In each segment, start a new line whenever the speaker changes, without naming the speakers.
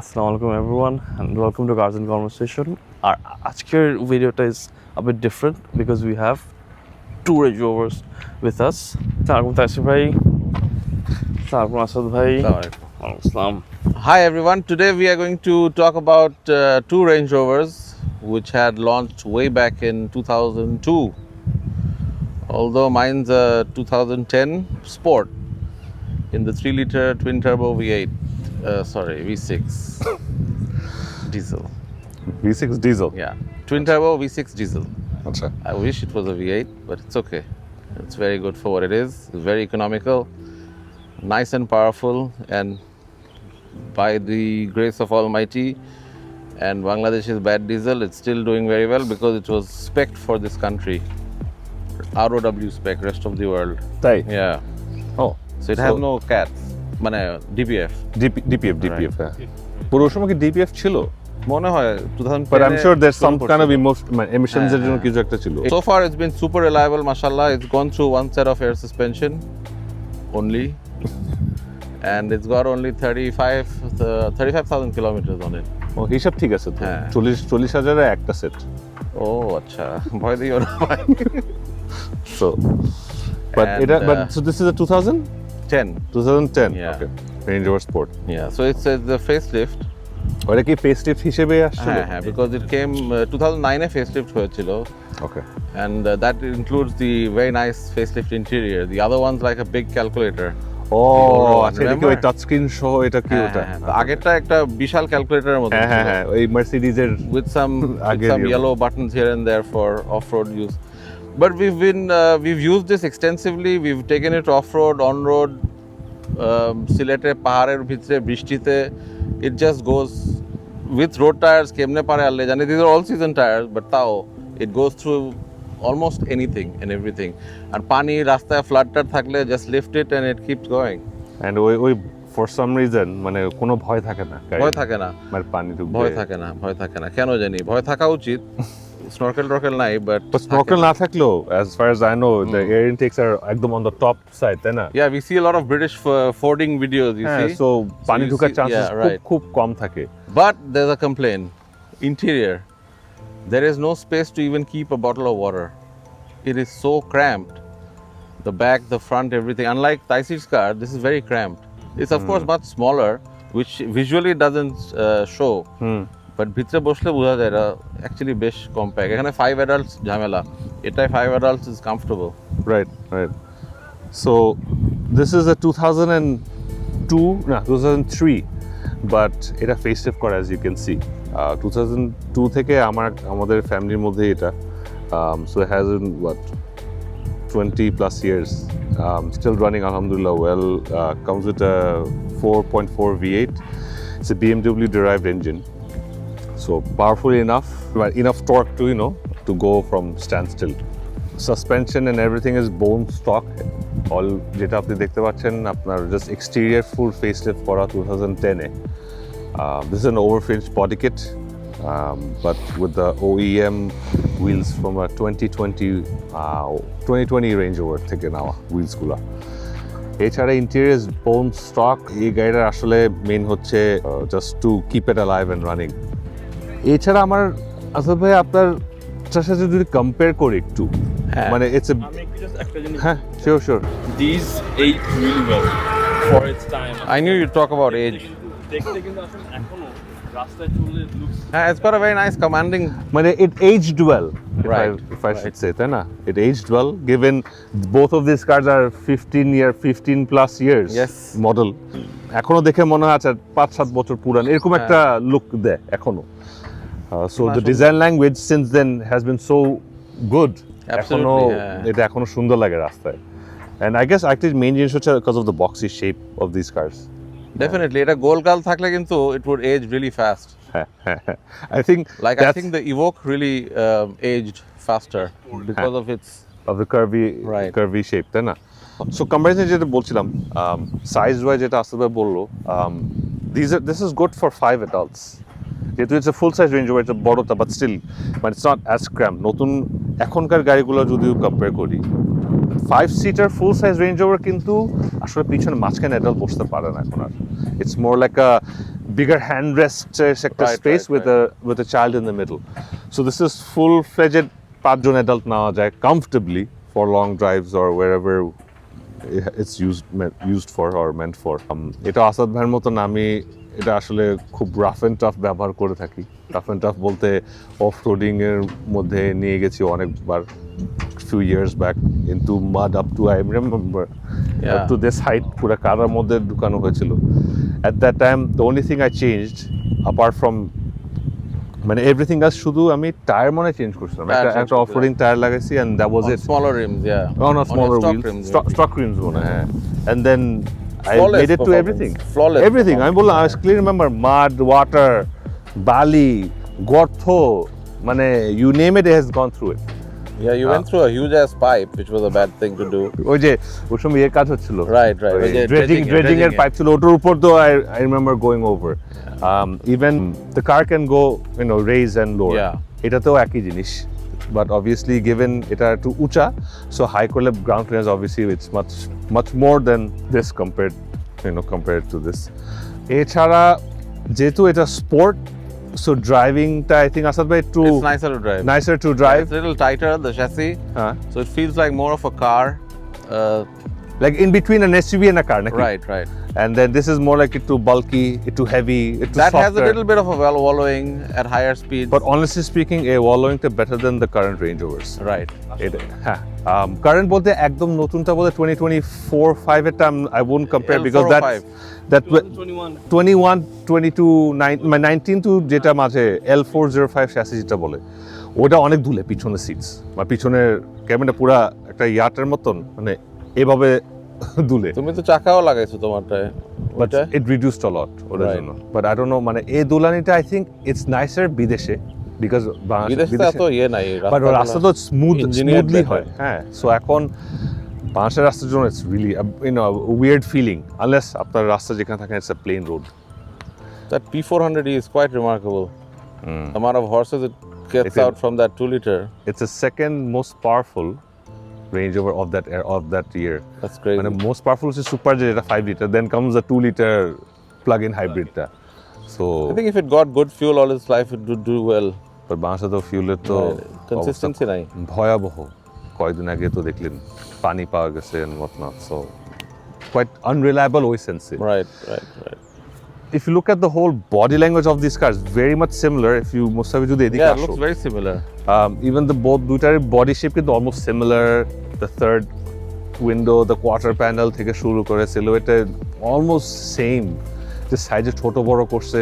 Assalamu alaikum everyone and welcome to Carsandconversation. Our আজকের ভিডিওটা is a bit different because we have two Range Rovers with us. Assalamu Tysir bhai. Assalamu Asad bhai. Assalam.
Hi everyone, today we are going to talk about two Range Rovers which had launched way back in 2002. Although mine's a 2010 Sport in the 3-liter twin-turbo V8. V6 diesel.
V6 diesel?
Yeah, twin-turbo V6 diesel.
Achha.
I wish it was a V8, but it's okay. It's very good for what it is. It's very economical, nice and powerful, and by the grace of Almighty and Bangladesh's bad diesel, it's still doing very well because it was spec'd for this country. ROW spec, rest of the world.
Thai?
Yeah.
Oh.
So it has no cats. মানে DPF.
DPF, হ্যাঁ। পুরো সময় কি DPF ছিল?
মনে হয় 2010
But I'm sure there's some kind of emissions এর জন্য কিছু একটা ছিল।
So far it's been super reliable, mashallah. It's gone through one set of air suspension only. And it's got only 35,000 kilometers on it.
ও হিসাব ঠিক আছে তো।
হ্যাঁ।
40,000 এর একটা সেট।
ও আচ্ছা, ভয় দিও না ভাই।
So but so this is a 2010?
2010.
Yeah. Okay. Range Rover Sport.
Yeah, so it's the facelift.
ওটা কি facelift হিসেবে আসছিল?
হ্যাঁ, because it came 2009 A facelift হয়েছিল.
Okay.
And that includes the very nice facelift interior. The other one's like a big calculator.
আচ্ছা এটা কি ওই টাচ স্ক্রিন সহ এটা কি ওটা?
আগেরটা একটা বিশাল ক্যালকুলেটরের মতো ছিল।
হ্যাঁ, ওই মার্সিডিজ এর
with some yellow buttons here and there for off-road use. But we've used this extensively. We've taken it off-road, on-road, সিলেটে পাহাড়ের ভিতরে বৃষ্টিতে it just goes with road tires কেমনে পারে আল্লাহ জানে. These are all season tires, but তাও it goes through almost anything and everything. আর পানি রাস্তায় ফ্লাডটার থাকলে just lift it and it keeps going.
And ওই for some reason মানে কোনো ভয় থাকে না।
ভয় থাকে না,
মানে পানি ঢুকবে।
ভয় থাকে না কেন জানি, ভয় থাকা উচিত। Snorkel নাই, but
snorkel না থাকলেও as far as I know the air intakes are একদম on the top side, তাই না?
Yeah, we see a lot of British fording videos, you see.
So পানি ঢোকার chances খুব কম থাকে.
But there's a complaint. Interior. There is no space to even keep a bottle of water. It is so cramped. The back, the front, everything. Unlike Tysir's car, this is very cramped. It's of course much smaller, which visually doesn't show. But ভিতরে বসলে বোঝা যায় এটা actually বেশ compact. এখানে 5 adults ঝামেলা, এটাই 5 adults is comfortable.
Right. So this is a 2003 but এটা facelift করা as you can see. 2002 থেকে আমাদের ফ্যামিলির মধ্যে এটা so it has what 20 plus years still running alhamdulillah well. Comes with a 4.4 V8. It's a BMW derived engine. So powerful enough torque to go from standstill. Suspension and everything is bone stock. All যেটা আপনি দেখতে পাচ্ছেন আপনার just exterior full facelift করা 2010 এ. This is an overfinished body kit, but with the OEM wheels from a 2020 Range Rover থেকে নেওয়া wheels গুলা. এছাড়া ইন্টেরিয়র ইজ বোন স্টক। এই গাড়িটার আসলে মেইন হচ্ছে just to keep it alive and running. এছাড়া আমার আসলে ভাই আপনার সাথে যদি কম্পেয়ার করি একটু মানে ইটস আমি একটু জাস্ট একটা জিনিস হ্যাঁ sure
These age really well for its time.
I knew you'd talk about age.
দেখতে কিন্তু আসলে এখনো রাস্তায় চললে looks
It's got a very nice commanding.
মানে it aged well,
right?
If I should say, তাই না? It aged well given both of these cars are 15 plus years model. এখনো দেখে মনে হয় 5-7 বছর পুরান এরকম একটা লুক দেয় এখনো. So the design language since then has been so good. এটা এখনো সুন্দর লাগে রাস্তায়. And I guess actually main জিনিস হচ্ছে because of the boxy shape of these cars.
Definitely, এটা গোলগাল থাকলে কিন্তু it would age really fast.
I think
the Evoque really aged faster because
of the curvy shape, তাই না? So comparison যেটা বলছিলাম size wise যেটা আসতে বললো this is good for 5 adults. যেহেতু it's a full size Range Rover, it's a বড়টা but still but it's not as cramped. নতুন এখনকার গাড়িগুলো যদিও কম্পেয়ার করি 5-seater full size Range Rover কিন্তু আসলে পিছনে মাঝখানে অ্যাডাল্ট বসতে পারে না এখন আর। It's more like a bigger handrest sector
Right,
space with a child in the middle. So this is full-fledged 5জন adult নেওয়া যায় comfortably for long drives or wherever it's used for or meant for. এটা আসাদ ভাইয়ের মতন আমি এটা আসলে খুব rough and tough ব্যবহার করে থাকি। রাফ অ্যান্ড টাফ বলতে অফ রোডিং এর মধ্যে নিয়ে গেছি অনেকবার, few years back into mud up to I remember up to this height পুরো কাদার মধ্যে ঢুকানো হয়েছিল। At that time the only thing I changed apart from মানে এভরিথিং এলস শুধু আমি টায়ার মনে চেঞ্জ করছিলাম, একটা অফ রোডিং টায়ার লাগাইছি and that was it.
Smaller rims, yeah.
On a smaller wheels, stock rims মনে হয়, and then I made it to everything.
Flawless.
Everything. I বললাম, I clearly remember mud, water, বালি, গর্ত, মানে you name it, it has gone through it.
Yeah, you went through a huge ass pipe, which was a bad thing to do.
ওই যে ওই সময় এর কাজ হচ্ছিল,
Right.
dredging এর পাইপ ছিল ওটার উপর তো I remember going over. Even the car can go, raise and lower.
Yeah.
এটাতেও একই জিনিস, but obviously given এটা একটু উঁচা, so high করলে ground clearance obviously it's much more than this compared to this. এছাড়া যেহেতু এটা sport, so driving টা I think Asad bhai
It's nicer to drive.
drive.
It's a little tighter, the chassis, so it feels like more of a car.
Like in between an SUV and a car, naki?
Right.
And then this is more like it too bulky, it too heavy, it too
That
softer.
has a little bit of a wallowing at higher speeds.
But honestly speaking, a wallowing টা better than the current Range Rovers.
Right.
Current বলতে একদম নতুনটা বলতে 2024-5 এর time I wouldn't compare because that 21, 22, 19 to যেটা মাঝে L405 chassis যেটা বলে, ওটা অনেক ধুলে পিছনের সিটস বা পিছনের ক্যাবিনটা পুরা একটা ইয়াটের মতন, মানে এভাবে দুলে।
তুমি তো চাকাও লাগাইছো তোমারটায়,
but it reduced a lot ওটার জন্য, but I don't know, মানে এই দুলানিটা I think it's nicer বিদেশে because
বিদেশে তো নাই,
but রাস্তা তো smoothly হয়, হ্যাঁ। সো এখন বাংলাদেশের রাস্তার জন্য it's really a weird feeling unless আপনার রাস্তা যেখানে থাকে it's a plain road.
That P400e is quite remarkable. The amount of horses it gets out from that 2 liter.
It's the second most powerful Range Rover of that year.
That's crazy.
মানে most powerful is Super Jet, 5 liter, then comes the 2 liter plug-in hybrid টা। So
I think if it got good fuel all its life it would do well.
but বাংলাদেশে তো fuel-এর তো
consistency নাই,
ভয়াবহ। কয়েকদিন আগে তো দেখলেন পানি পাওয়া গেছে and whatnot, so quite unreliable ওই sense.
Right.
If you look at the whole body language of these cars, very much similar. If you Mustafi যদি এদিকে
Yeah,
আসো,
it looks very similar.
Even the both দুইটার body shape কিন্তু almost similar. The third window, the quarter panel থেকে শুরু করে silhouette almost same. Just size ছোট বড় করছে.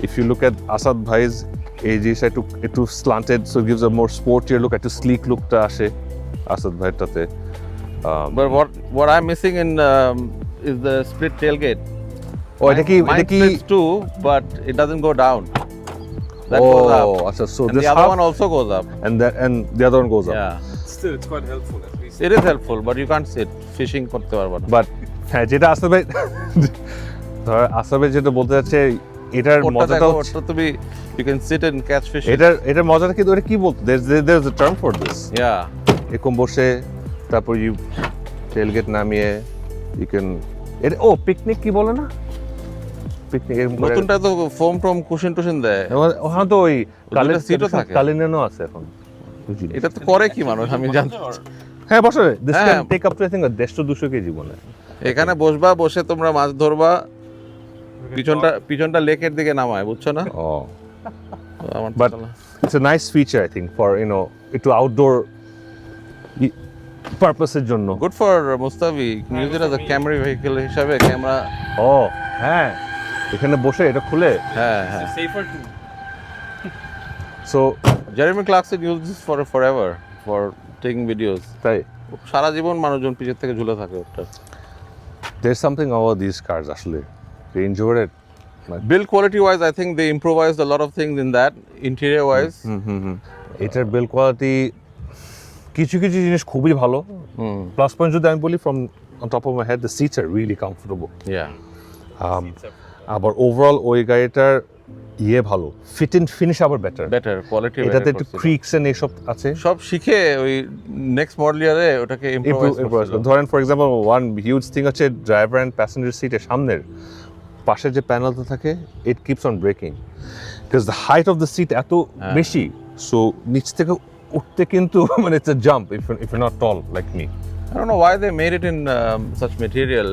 If you look at Asad bhai's AG একটু slanted, so it gives a more sportier look, একটু sleek lookটা আসে Asad bhaiটাতে.
But what I'm missing in is the split tailgate.
এটা কি
splits too, but it doesn't go down. That goes up.
আচ্ছা, so
And
this
the other
half
one also goes up.
and the other one goes up.
Yeah.
Still, it's quite helpful at least.
It is helpful, but you can't sit fishing করতে পারবা না।
But হ্যাঁ, যেটা আসবে ধর আসবে যেটা বলতে যাচ্ছে, এটার মজাটা হচ্ছে
তুমি you can sit and catch fish.
এটার মজাটা কি, এটা কি বলতো, there's a term for this.
Yeah.
এরকম বসে তারপর you tailgate নামিয়ে you can পিকনিক কি বলে না, পিকনিক
নতুনটা তো ফোম ফ্রম কুশন টুশন দেয়।
ওখানে তো ওই
দুটো সিটও থাকে,
কালিনেনও আছে এখন।
এটা তো করে কি মানুষ আমি জানি।
হ্যাঁ বসে, this
হ্যাঁ।
can take up to I think 150-200 KG মনে হয়।
এখানে বসে তোমরা মাছ ধরবা, পিছনটা লেকের দিকে নামায়, বুঝছো না? আমার
But it's a nice feature I think for একটু outdoor purpose-এর জন্য।
Good for Mustafi, use it as a camera vehicle হিসাবে, ক্যামেরা।
হ্যাঁ, এখানে বসে এটা খুলে,
হ্যাঁ।
It's safer too.
so
Jeremy Clarkson used this forever for taking videos.
তাই
সারা জীবন মানুষজন পিছের থেকে ঝুলে থাকে ওটা।
there's something about these cars আসলে Range Rover
Build quality wise, I think they improvised a lot of things in that, interior wise.
এটার build quality কিছু জিনিস খুবই ভালো। প্লাস পয়েন্ট যদি আমি বলি, from on top of my head, the seats are really comfortable.
Yeah.
আবার overall ওই গাড়িটার ভালো, ফিট এন্ড ফিনিশ আবার
better quality,
এটাতে একটু ক্রিকস এন্ড এসব আছে,
সব শিখে ওই নেক্সট মডেল ইয়ারে ওটাকে ইমপ্রুভাইজ
ধরেন for example one huge thing হচ্ছে ড্রাইভার এন্ড প্যাসেঞ্জার সিটের সামনের পাশে যে প্যানেলটা থাকে it keeps on breaking because the height of the seat এত বেশি সো নিচ থেকে উঠতে কিন্তু মানে it's a jump if you not tall like me
I don't know why they made it in such material.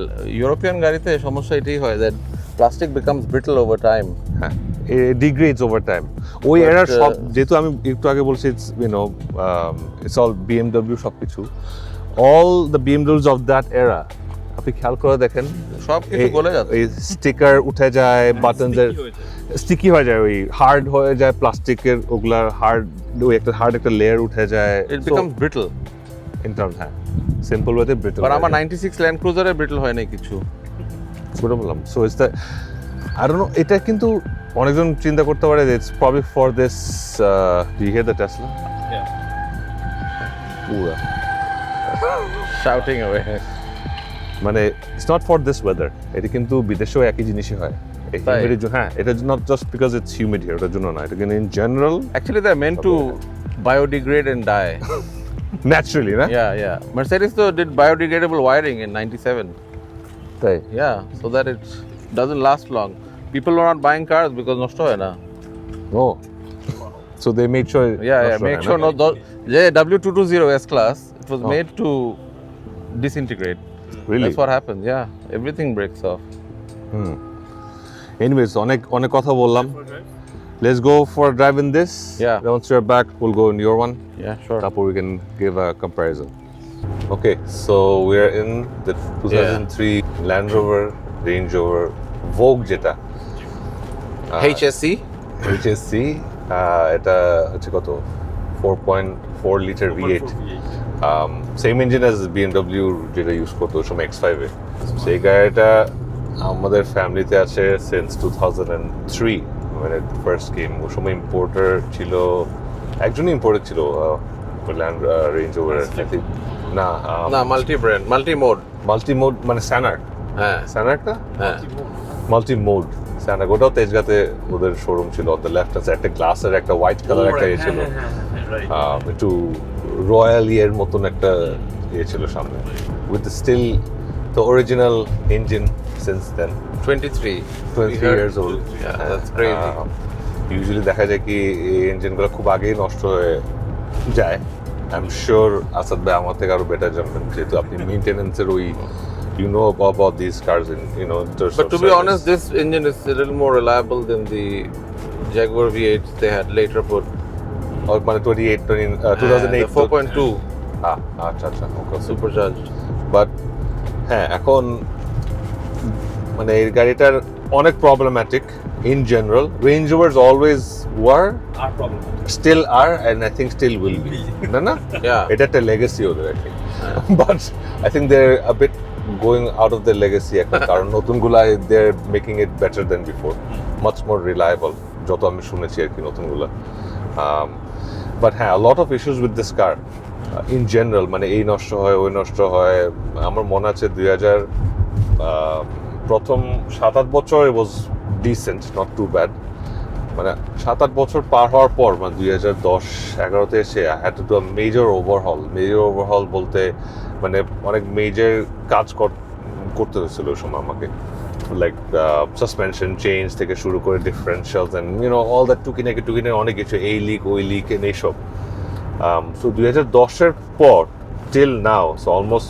European গাড়িতে সমস্যা এটাই হয় that plastic becomes brittle over time.
হ্যাঁ ডিগ্রেডস ওভার টাইম ওই
But,
এরার সব যেহেতু আমি একটু আগে বলছি ইটস ইটস অল বিএমডব্লিউ সব কিছু অল দ্য বিএমডব্লিউজ অফ দ্যাট এরা আপনি খেয়াল করে দেখেন
সব কিছু গলে যাচ্ছে।
এই স্টিকার উঠে যায় বাটনসের স্টিকি হয়ে যায় ওই হার্ড হয়ে যায় প্লাস্টিকের ওগুলার হার্ড ওই একটা হার্ড একটা লেয়ার উঠে যায়
It becomes brittle.
In terms হ্যাঁ সিম্পল ওয়েতে ব্রিটল
But আমার 96 Land Cruiser এ brittle হয় নাই কিছু।
ছোটো বললাম so it's the I don't know এটা কিন্তু অনেকজন চিন্তা করতে পারে it's probably for this do you hear the Tesla
Yeah.
পুরা
Shouting away.
মানে it's not for this weather এটা কিন্তু বিদেশেও একই জিনিসই হয় এই
তাই?
humidity হ্যাঁ এটা not just because it's humid here ওটার জন্য না এটা কিন্তু in general
Actually they're meant to biodegrade and die.
Naturally না
Yeah. Mercedes though did biodegradable wiring in 97.
তাই
Yeah, so that it doesn't last long. People are not buying cars because নষ্ট হয় না।
ও so they made sure
Yeah, make sure no the W220 S class it was made to disintegrate.
Really
That's what happens. Yeah, everything breaks off.
Anyways অনেক কথা বললাম
For drive?
Let's go for drive in this
Yeah.
once you're back we'll go in your one
Yeah, sure.
তারপর we can give a comparison okay so we are in the 2003 Land Rover Range Rover Vogue যেটা
HSC?
HSC এটা হচ্ছে কত 4.4 litre V8 same engine as BMW যেটা use করতো ওই সময় X5 এ সেই গাড়িটা আমাদের ফ্যামিলিতে আছে since 2003 when it first came ওই সময় ইম্পোর্টার ছিল একজনই ইম্পোর্টার ছিল ল্যান্ড রেঞ্জ ওভার না
না multi brand multi mode
multimode মানে স্যানার
হ্যাঁ
স্যানারটা
হ্যাঁ
মাল্টিমোড স্যানার ওটাও তেজগাঁতে ওদের শোরুম ছিল অন দ্য লেফট আছে একটা গ্লাসের একটা হোয়াইট কালার একটা ইয়ে ছিল
Right.
একটু রয়্যাল ইয়ের মতন একটা ইয়ে ছিল সামনে with still the original engine since then
23
23 years old.
Yeah, that's crazy.
Usually দেখা যায় কি এই ইঞ্জিনগুলো খুব আগেই নষ্ট হয়ে যায় আই এম শিওর আসাদ ভাই আমার থেকে আরো বেটার জানবেন যেহেতু আপনি মেইনটেনেন্সের ওই you know about these cars and you know there's
But to be honest, this engine is a little more reliable than the Jaguar V8 they had later put.
or মানে 2008
The 4.2
আচ্ছা ওকে
supercharged.
But হ্যাঁ এখন মানে এই গাড়িটার অনেক problematic in general Range Rovers always were
Our problem.
Still are and I think still will be না
Yeah.
এটা একটা লেগেসি ওদের আর কি but I think they are a bit going out of the legacy এখন কারণ নতুনগুলা they are making it better than before much more reliable যত আমি শুনেছি আর কি নতুনগুলা বাট হ্যাঁ lot of issues with this car in general মানে এই নষ্ট হয় ওই নষ্ট হয় আমার মনে আছে 2000 প্রথম 7-8 বছর ইট ওয়াজ ডিসেন্ট নট টু ব্যাড মানে 7-8 বছর পার হওয়ার পর মানে 2010-11তে এসে I had to do a major overhaul বলতে মানে অনেক মেজর কাজ করতে হয়েছিল ওই সময় আমাকে লাইক সাসপেনশন চেঞ্জ থেকে শুরু করে differentials and you know all that টুকিনে অনেক কিছু এই লিক ওই লিক এইসব সো 2010-এর পর টিল নাও সো অলমোস্ট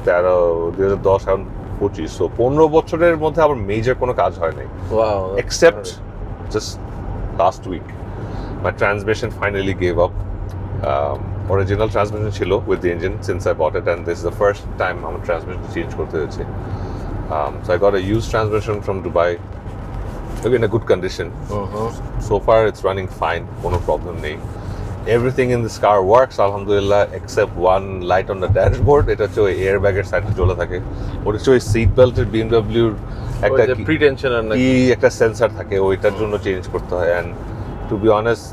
2010 এখন 25 সো 15 বছরের মধ্যে আবার মেজর কোনো কাজ হয় নাই
Wow.
except just last week my transmission finally gave up original transmission chilo with the engine since I bought it and this is the first time I'm transmission change korte hoyeche so I got a used transmission from Dubai in a good condition so far it's running fine no problem nei everything in this car works alhamdulillah except one light on the dashboard eta hoche airbag er side jola thake ota hoche seat belt er BMW একটা
pre-tensioner
কি একটা sensor থাকে ওইটার জন্য change করতে হয় and two B honest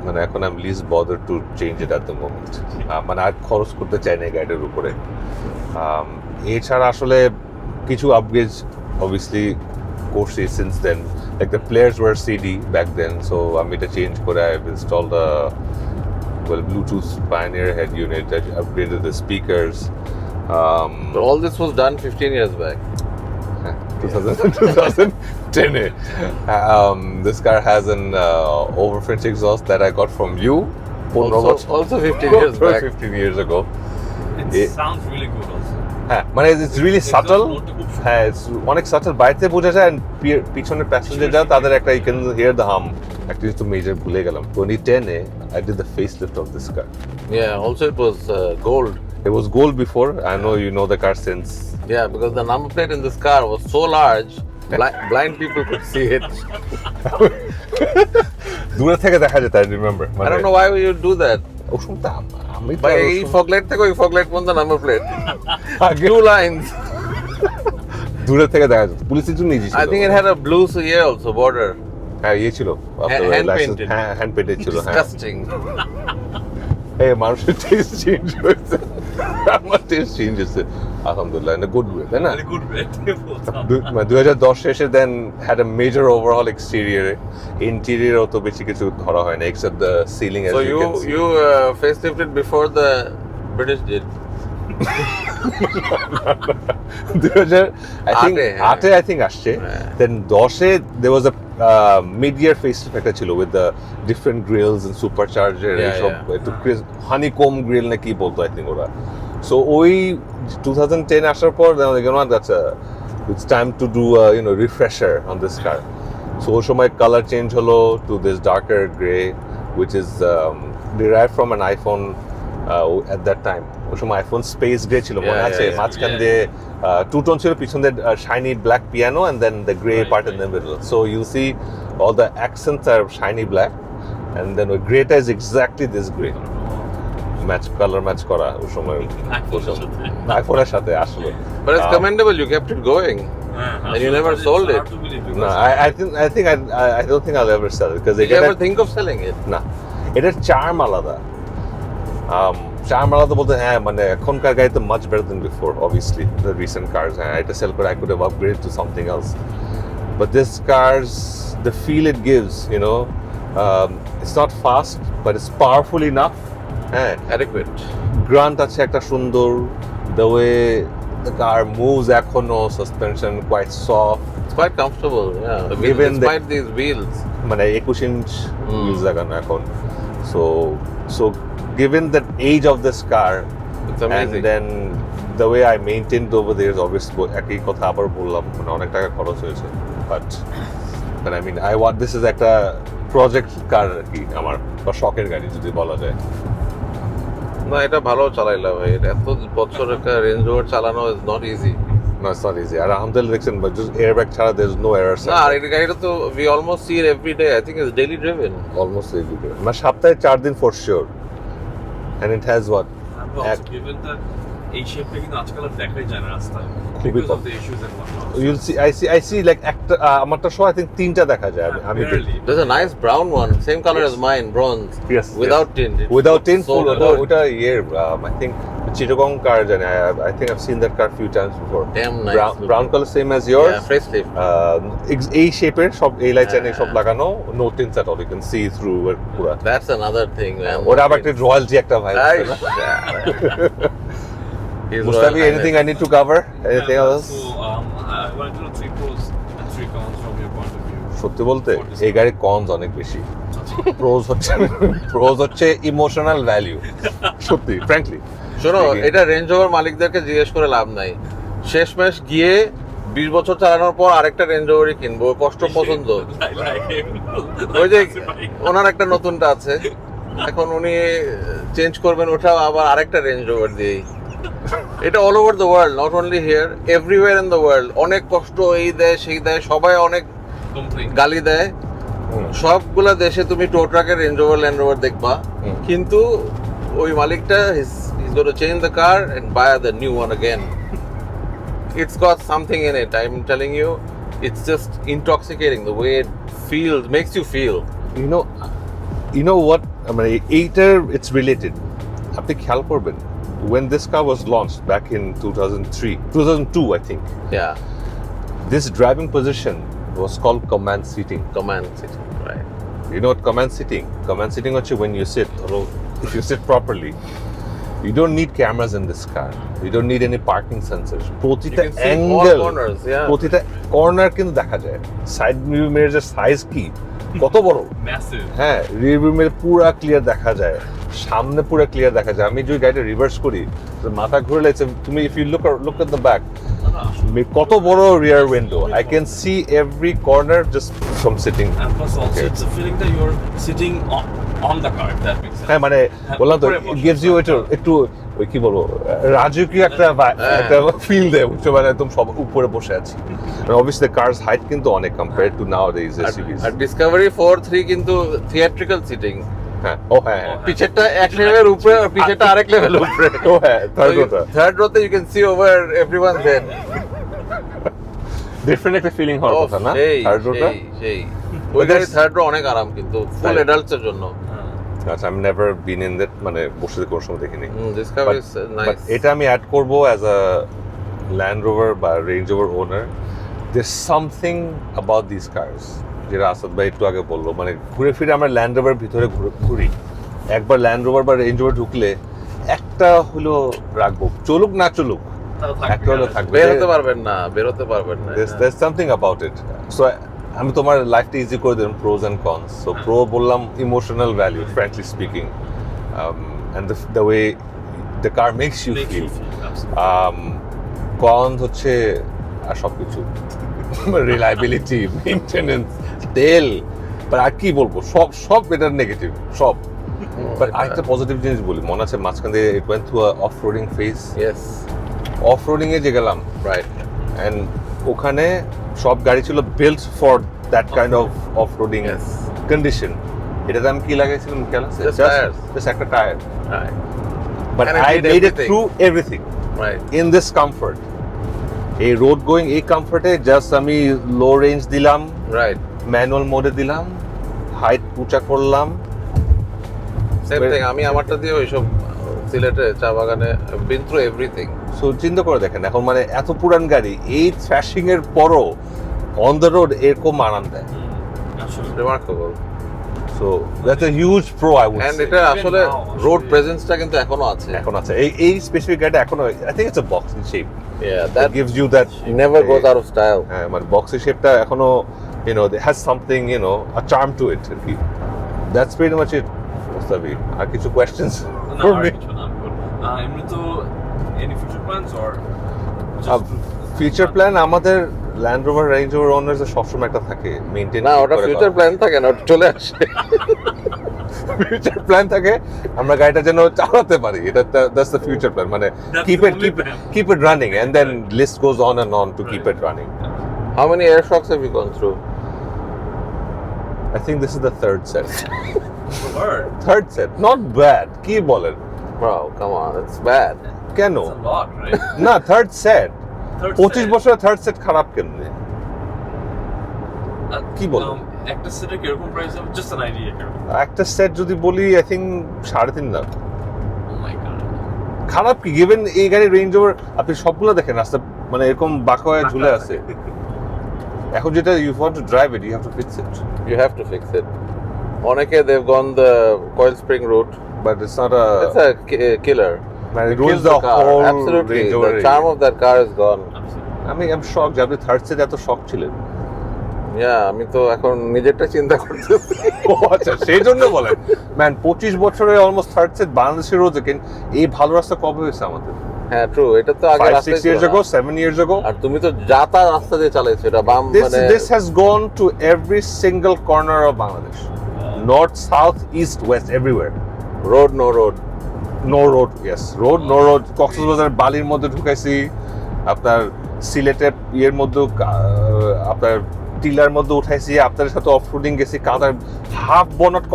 মানে এখন I am least bother to change it at the moment মানে আর খরচ করতে চাই না এই গাড়িটার উপরে এছাড়া আসলে কিছু আপগ্রেড অবভিয়াসলি করছি since then like the players were CD back then so আমি এটা চেঞ্জ করে I installed a Bluetooth Pioneer head unit I upgraded the speakers
But all this was done 15 years back.
2010. This car has an over French exhaust that I got from you.
Also 15 years back.
15 years ago.
It sounds really good also.
হ্যাঁ মানে it's really subtle. হ্যাঁ it's অনেক subtle, বাইরে বোঝা যায়, and পিছনের passenger যারা তাদের একটা you can hear the hum. Actually তো মেজর ভুলে গেলাম 2010 I did the facelift of this car.
Yeah, also it was gold.
It was gold before. I know you know the car since.
Yeah, because the number plate in this car was so large, blind people could see it.
দূরে থেকে দেখা যেত, I remember.
I don't know why you do that.
ও শুনতাম আমি তো
By এই foglet থেকে ওই foglet পর্যন্ত number plate. Two lines.
দূরে থেকে দেখা যেত, পুলিশের জন্য ইজি ছিল।
I think it had a blue here also border.
হ্যাঁ ইয়ে ছিল,
Hand painted.
হ্যান্ড পেইন্টেড ছিল। হ্যাঁ
Disgusting.
এই মানুষের টেস্ট চেঞ্জ হয়েছে, আমার টেস্ট চেঞ্জ হয়েছে আলহামদুলিল্লাহ, in a good way, তাই না?
Very good way.
2010 শেষে দেন had a major overhaul exterior. Interior অত বেশি কিছু ধরা হয় না except the ceiling as
So
you can see.
you facelifted before the British did.
2000 I think
আটে,
I think আসছে, then 10 there was a mid-year facelift একটা ছিল with the different grills and supercharger এইসব একটু honeycomb grill না কি বলতো I think ওরা। So ওই 2010 আসার পর it's time to do a refresher on this car. So ওই সময় color change হলো to this darker gray which is derived from an iPhone at that time. ওই সময় আইফোন স্পেস গ্রে ছিল মনে আছে, মাঝখান দিয়ে টু টোন ছিল, পিছন দিয়ে shiny black piano and then the gray part in the middle. So you see all the accents are shiny black and then ওই Greta is exactly this gray. Match colour match করা ওই সময় আইফোনের সাথে আসলে।
But it's commendable you kept it going. And you never sold it.
No, I don't think I'll ever sell it because
Did you ever think of selling it?
না, এটার charm আলাদা। Charm আলাদা বলতে হ্যাঁ মানে এখনকার গাড়ি তো much better than before obviously the recent cars. হ্যাঁ এটা সেল করে I could have upgraded to something else, but this cars the feel it gives, it's not fast but it's powerful enough. হ্যাঁ
Adequate.
গ্রান্ট আছে একটা সুন্দর, the way the car moves এখনো, suspension quite soft,
It's quite comfortable, yeah.
Even
despite these wheels.
মানে 21 inch wheels লাগানো এখন। So given the age of this car
It's
and
amazing.
then the way I maintained over there is obviously একই কথা আবার বললাম, মানে অনেক টাকা খরচ হয়েছে, but I mean this is একটা প্রজেক্ট কার আর কি আমার, বা শখের গাড়ি যদি বলা যায়।
না এটা ভালো চালাইলা ভাই, এত বছর একটা রেঞ্জ রোভার চালানো is not easy.
No, it's not easy. আর আলহামদুলিল্লাহ দেখছেন, but just airbag ছাড়া there's no errors.
না আর এই গাড়িটা তো we almost see it every day. I think it's daily driven.
Almost every day. মানে সপ্তাহে 4 দিন for sure. And it has what?
Given that এই শেপটা কিন্তু আজকাল আর দেখাই যায় না রাস্তায়
খুবই
because
com.
of the issues and whatnot.
You'll see, I see like একটা আমারটা সহ I think 3টা দেখা যায়। আমি
Barely.
There's a nice brown one, same color
Yes.
as mine, bronze.
Yes,
Without tint. It's
without tint
so
full
good.
ওটা I think Chittagong car জানি, I think I've seen that car few times before.
Damn nice.
Brown color same as yours.
Yeah, facelift.
এই শেপের সব এই light চাইনে সব লাগানো, no tints at all, you can see through পুরা।
That's another thing, man.
ওটা আবার একটা রয়্যালটি একটা vibe আছে না? Mustafi, anything I need to cover? Anything else?
So I wanted to know 3 pros and 3 cons from your point of view.
সত্যি বলতে এই গাড়ির কনস অনেক বেশি, প্রোজ হচ্ছে ইমোশনাল ভ্যালু, সত্যি ফ্র্যাঙ্কলি।
শোনো এটা রেঞ্জ রোভার মালিকদেরকে জিজ্ঞেস করে লাভ নাই, শেষমেশ গিয়ে 20 বছর চালানোর পর আরেকটা রেঞ্জ রোভারই কিনবো, কষ্ট পছন্দ। ওই যে ওনার একটা নতুনটা আছে এখন, উনি চেঞ্জ করবেন ওটাও আবার আরেকটা রেঞ্জ রোভার দিয়েই। এটা all over the world, not only here, everywhere in the world. অনেক কষ্ট এই দেয় সেই দেয়, সবাই অনেক গালি দেয়, সবগুলা দেশে তুমি টো ট্রাকের রেঞ্জ রোভার ল্যান্ড রোভার দেখবা, কিন্তু ওই মালিকটা he's going to change the car and buy the new one again. It's got something in it, I'm telling you. It's just intoxicating the way it feels, makes you feel.
You know what, I mean এইটার it's related, আপনি খেয়াল করবেন when this car was launched back in 2002 I think,
Yeah,
this driving position was called command seating.
command sitting, right?
You know what command seating? Command seating হচ্ছে when you sit, or if you sit properly, You don't need cameras in this car. You don't need any parking sensors.
You
প্রতিটা
can see all
angle,
corners, yeah.
প্রতিটা corner কিন্তু দেখা যায়। Side view মিররের size কি কত বড়,
Massive.
হ্যাঁ rear view mirror পুরা ক্লিয়ার দেখা যায়, সামনে পুরা ক্লিয়ার দেখা যায়। আমি যদি গাড়িটা রিভার্স করি তো মাথা ঘুরে লাগছে, তুমি if you look at the back, কত বড় rear window, I can see every corner just from sitting.
And plus also
Okay.
it's a feeling that you're sitting on the car, if that makes sense.
হ্যাঁ মানে বললাম তো,
উপরে
ইট
বসে
gives you একটু ওই কি বলবো রাজকীয় একটা ফিল দেয়, বুঝছো, মানে একদম সব উপরে বসে আছি। অবভিয়াসলি কারস হাইট কিন্তু অনেক কম্পেয়ার্ড টু নাওডেজ এসইভিস।
আর ডিসকভারি 4-3 কিন্তু থিয়েট্রিক্যাল সিটিং,
হ্যাঁ ও হ্যাঁ
পিছেরটা এক লেভেল উপরে আর পিছেরটা আরেক লেভেল উপরে।
ও হ্যাঁ
থার্ড রোতে you can see over everyone's head.
Different একটা ফিলিং হওয়ার কথা না থার্ড রোটা।
সেই ওই গাড়ি থার্ড রো অনেক আরাম কিন্তু ফুল অ্যাডাল্টস এর জন্য।
আচ্ছা আমি নেভার বিন ইন দ্যাট, মানে বসে কোনো সময় দেখিনি।
Discovery is nice.
এটা আমি অ্যাড করব অ্যাজ আ LandRover বা Range Rover owner, there's something about these cars যেটা আসাদ ভাই একটু আগে বললো, মানে ঘুরে ফিরে আমরা LandRover ভিতরে ঘুরি, একবার LandRover বা Range Rover ঢুকলে একটা হলো রাখবো, চলুক না চলুক একটা হলো থাকবে,
বেরোতে পারবেন না।
there's something about it. So আমি তোমার লাইফটা ইজি করে দিলাম, pros and cons. So pro বললাম emotional value, frankly speaking, and the way the car makes you
Makes
feel.
you feel, absolutely.
Cons হচ্ছে আর সবকিছু, রিলায়েবিলিটি, মেইনটেনেন্স, তেল, বাট আর কি বলবো, সব এটার নেগেটিভ সব। বাট আরেকটা পজিটিভ জিনিস বলি, মনে আছে মাঝখান দিয়ে it went through off roading phase,
yes
off roading এ যে গেলাম,
রাইট।
এন্ড ওখানে সব গাড়ি ছিল built for that kind of off roading
Yes.
Condition. এটাতে আমি কি লাগাইছিলাম খেয়াল আছে?
Just tires.
Just একটা tyre,
right
but
And it
I
did
made it
everything.
Through everything
right.
In this comfort. এই রোড গোয়িং এই কমফর্টে জাস্ট আমি লো রেঞ্জ দিলাম,
রাইট
ম্যানুয়াল মোডে দিলাম, হাইট উঁচা করলাম।
Same thing. আমি আমারটা দিয়ে ওইসব সিলেটে চা বাগানে বিন থ্রু এভরিথিং।
সো চিন্তা করে দেখেন এখন মানে এত পুরান গাড়ি এই থ্র্যাশিং এর পরও অন দ্য রোড এরকম আরাম দেয়।
Absolutely.
Remarkable.
So that's a huge pro I would
and
say.
এটা আসলে
now,
রোড
আসলে-
প্রেজেন্সটা কিন্তু এখনো আছে।
এখন আছে এই স্পেসিফিক গাড়িটা এখনো, I think it's a box in shape,
Yeah,
that
that
gives you that
never goes out of style.
হ্যাঁ মানে বক্সের শেপটা এখনো it has something, a charm to it আর কি। That's pretty much it, Mustafi. আর কিছু questions
No,
for
R
me?
কিছু না, I'm good. এমনি তো any future plans or
future plan আমাদের Land Rover Range Rover owners সবসময় একটা থাকে মেইনটেইন।
না ওটা ফিউচার প্ল্যান থাকে না, ওটা চলে আসে।
ফিউচার প্ল্যান থাকে আমরা গাড়িটা যেন চালাতে পারি, এটা দ্যাটস দ্য ফিউচার প্ল্যান, মানে
That's
keep
the
it
only plan.
keep it running and then list goes on and on to keep it running.
How many air shocks have you gone through?
I think this is the third set.
Word.
Third set, not bad. কি বলেন?
Bro, come on, it's bad.
কেন?
It's a lot, right?
না third set,
Third
25
set.
বছরের third set খারাপ কেমনে? কি বলো?
একটা সেটে কিরকম প্রাইস হবে? Just an idea here.
একটা সেট যদি বলি I think 3.5 lakh.
Oh my god.
খারাপ কি, গিভেন এই গাড়ি রেঞ্জ ওভার আপনি সবগুলো দেখেন রাস্তা মানে এরকম বাঁকা হয়ে ঝুলে আছে। এখন যেটা you want to drive it, you have to fix it,
You have to fix it. অনেকে they've gone the coil spring route.
But it's not a
It's a killer.
মানে
It
rules
kills
the
the car.
Whole
Absolutely.
Range
The
over.
charm of that car is gone.
আমি I am shock যে আপনি third set এত শক ছিলেন।
Yeah, আমি তো এখন নিজেরটা চিন্তা করতেছি।
ও আচ্ছা সেই জন্য বলেন ম্যান 25 বছরে অলমোস্ট থার্ড সেট বাংলাদেশের রোজে এই ভালো রাস্তা কবে হয়েছে আমাদের?
হ্যাঁ ট্রু, এটা তো আগে
5-6
রাস্তায় ছিল
years
না।
ago, 7 years ago.
আর তুমি তো যাতা রাস্তা দিয়ে চালাইছো, এটা বাম মানে
This has gone to every single corner of Bangladesh. North, south, east, west, everywhere.
Road no road.
No road, yes. Road, no road. Cox's Bazar বালির মধ্যে ঢুকাইছি, আপনার সিলেটের ইয়ের মধ্যে আপনার টিলার মধ্যে উঠাইছি, আপনাদের সাথে অফ রোডিং গেছি, কাদার হাফ বনট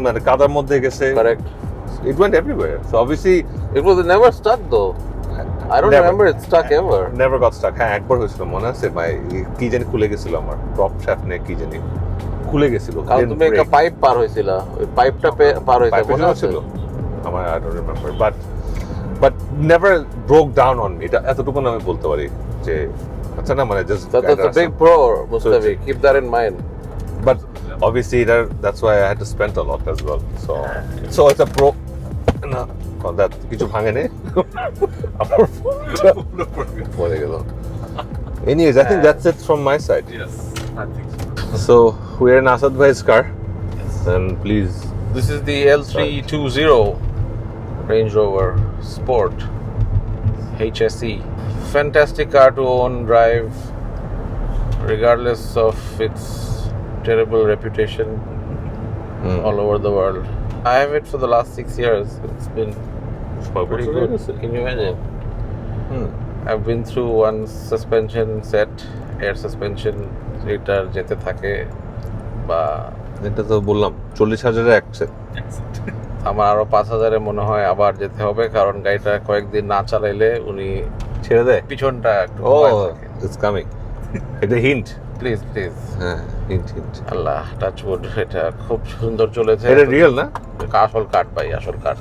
মানে কাদার মধ্যে গেছে।
Correct.
It went everywhere. So obviously
It was never stuck though. I don't
Never.
remember it stuck ever.
never got stuck. হ্যাঁ একবার হয়েছিল মনে আছে, ভাই কি জানি খুলে গেছিল আমার টপ শ্যাফট নে কি জানি খুলে গেছিল।
কারণ তুমি একটা পাইপ পার হয়েছিল, ওই পাইপটা পার হয়েছে মনে আছে?
ছিল আমার, I don't remember, but never broke down on me. এটা এতটুকু আমি বলতে পারি যে আচ্ছা না মানে just
That's a big pro, Mustafi. Keep that in mind.
but obviously that's why I had to spend a lot as well, so it's a pro. That কিছু ভাঙে নে আমার ফোনটা পড়ে গেল anyways I think that's it from my side
Yes, I think so.
so we're in Asad bhai's car and please
This is the L320 Range Rover Sport HSE. Fantastic car to own, drive, regardless of its terrible reputation all over the world. I have it for the last 6 years. It's been pretty good. Can you imagine? I've been through one suspension set, air suspension, এটা যেতে থাকে বা
এটা তো বললাম 40,000 এক set
আমার আরো 5,000-এ মনে হয় আবার যেতে হবে, কারণ গাড়িটা কয়েকদিন না চালাইলে উনি
ছেড়ে দেয়
পিছনটা একটু
ও ইটস কামিং এটা হিন্ট
প্লিজ প্লিজ
হ্যাঁ হিন্ট
আল্লাহ টাচউড, এটা খুব সুন্দর চলেছে।
এটা রিয়েল না
আসল কাঠ ভাই, আসল কাঠ।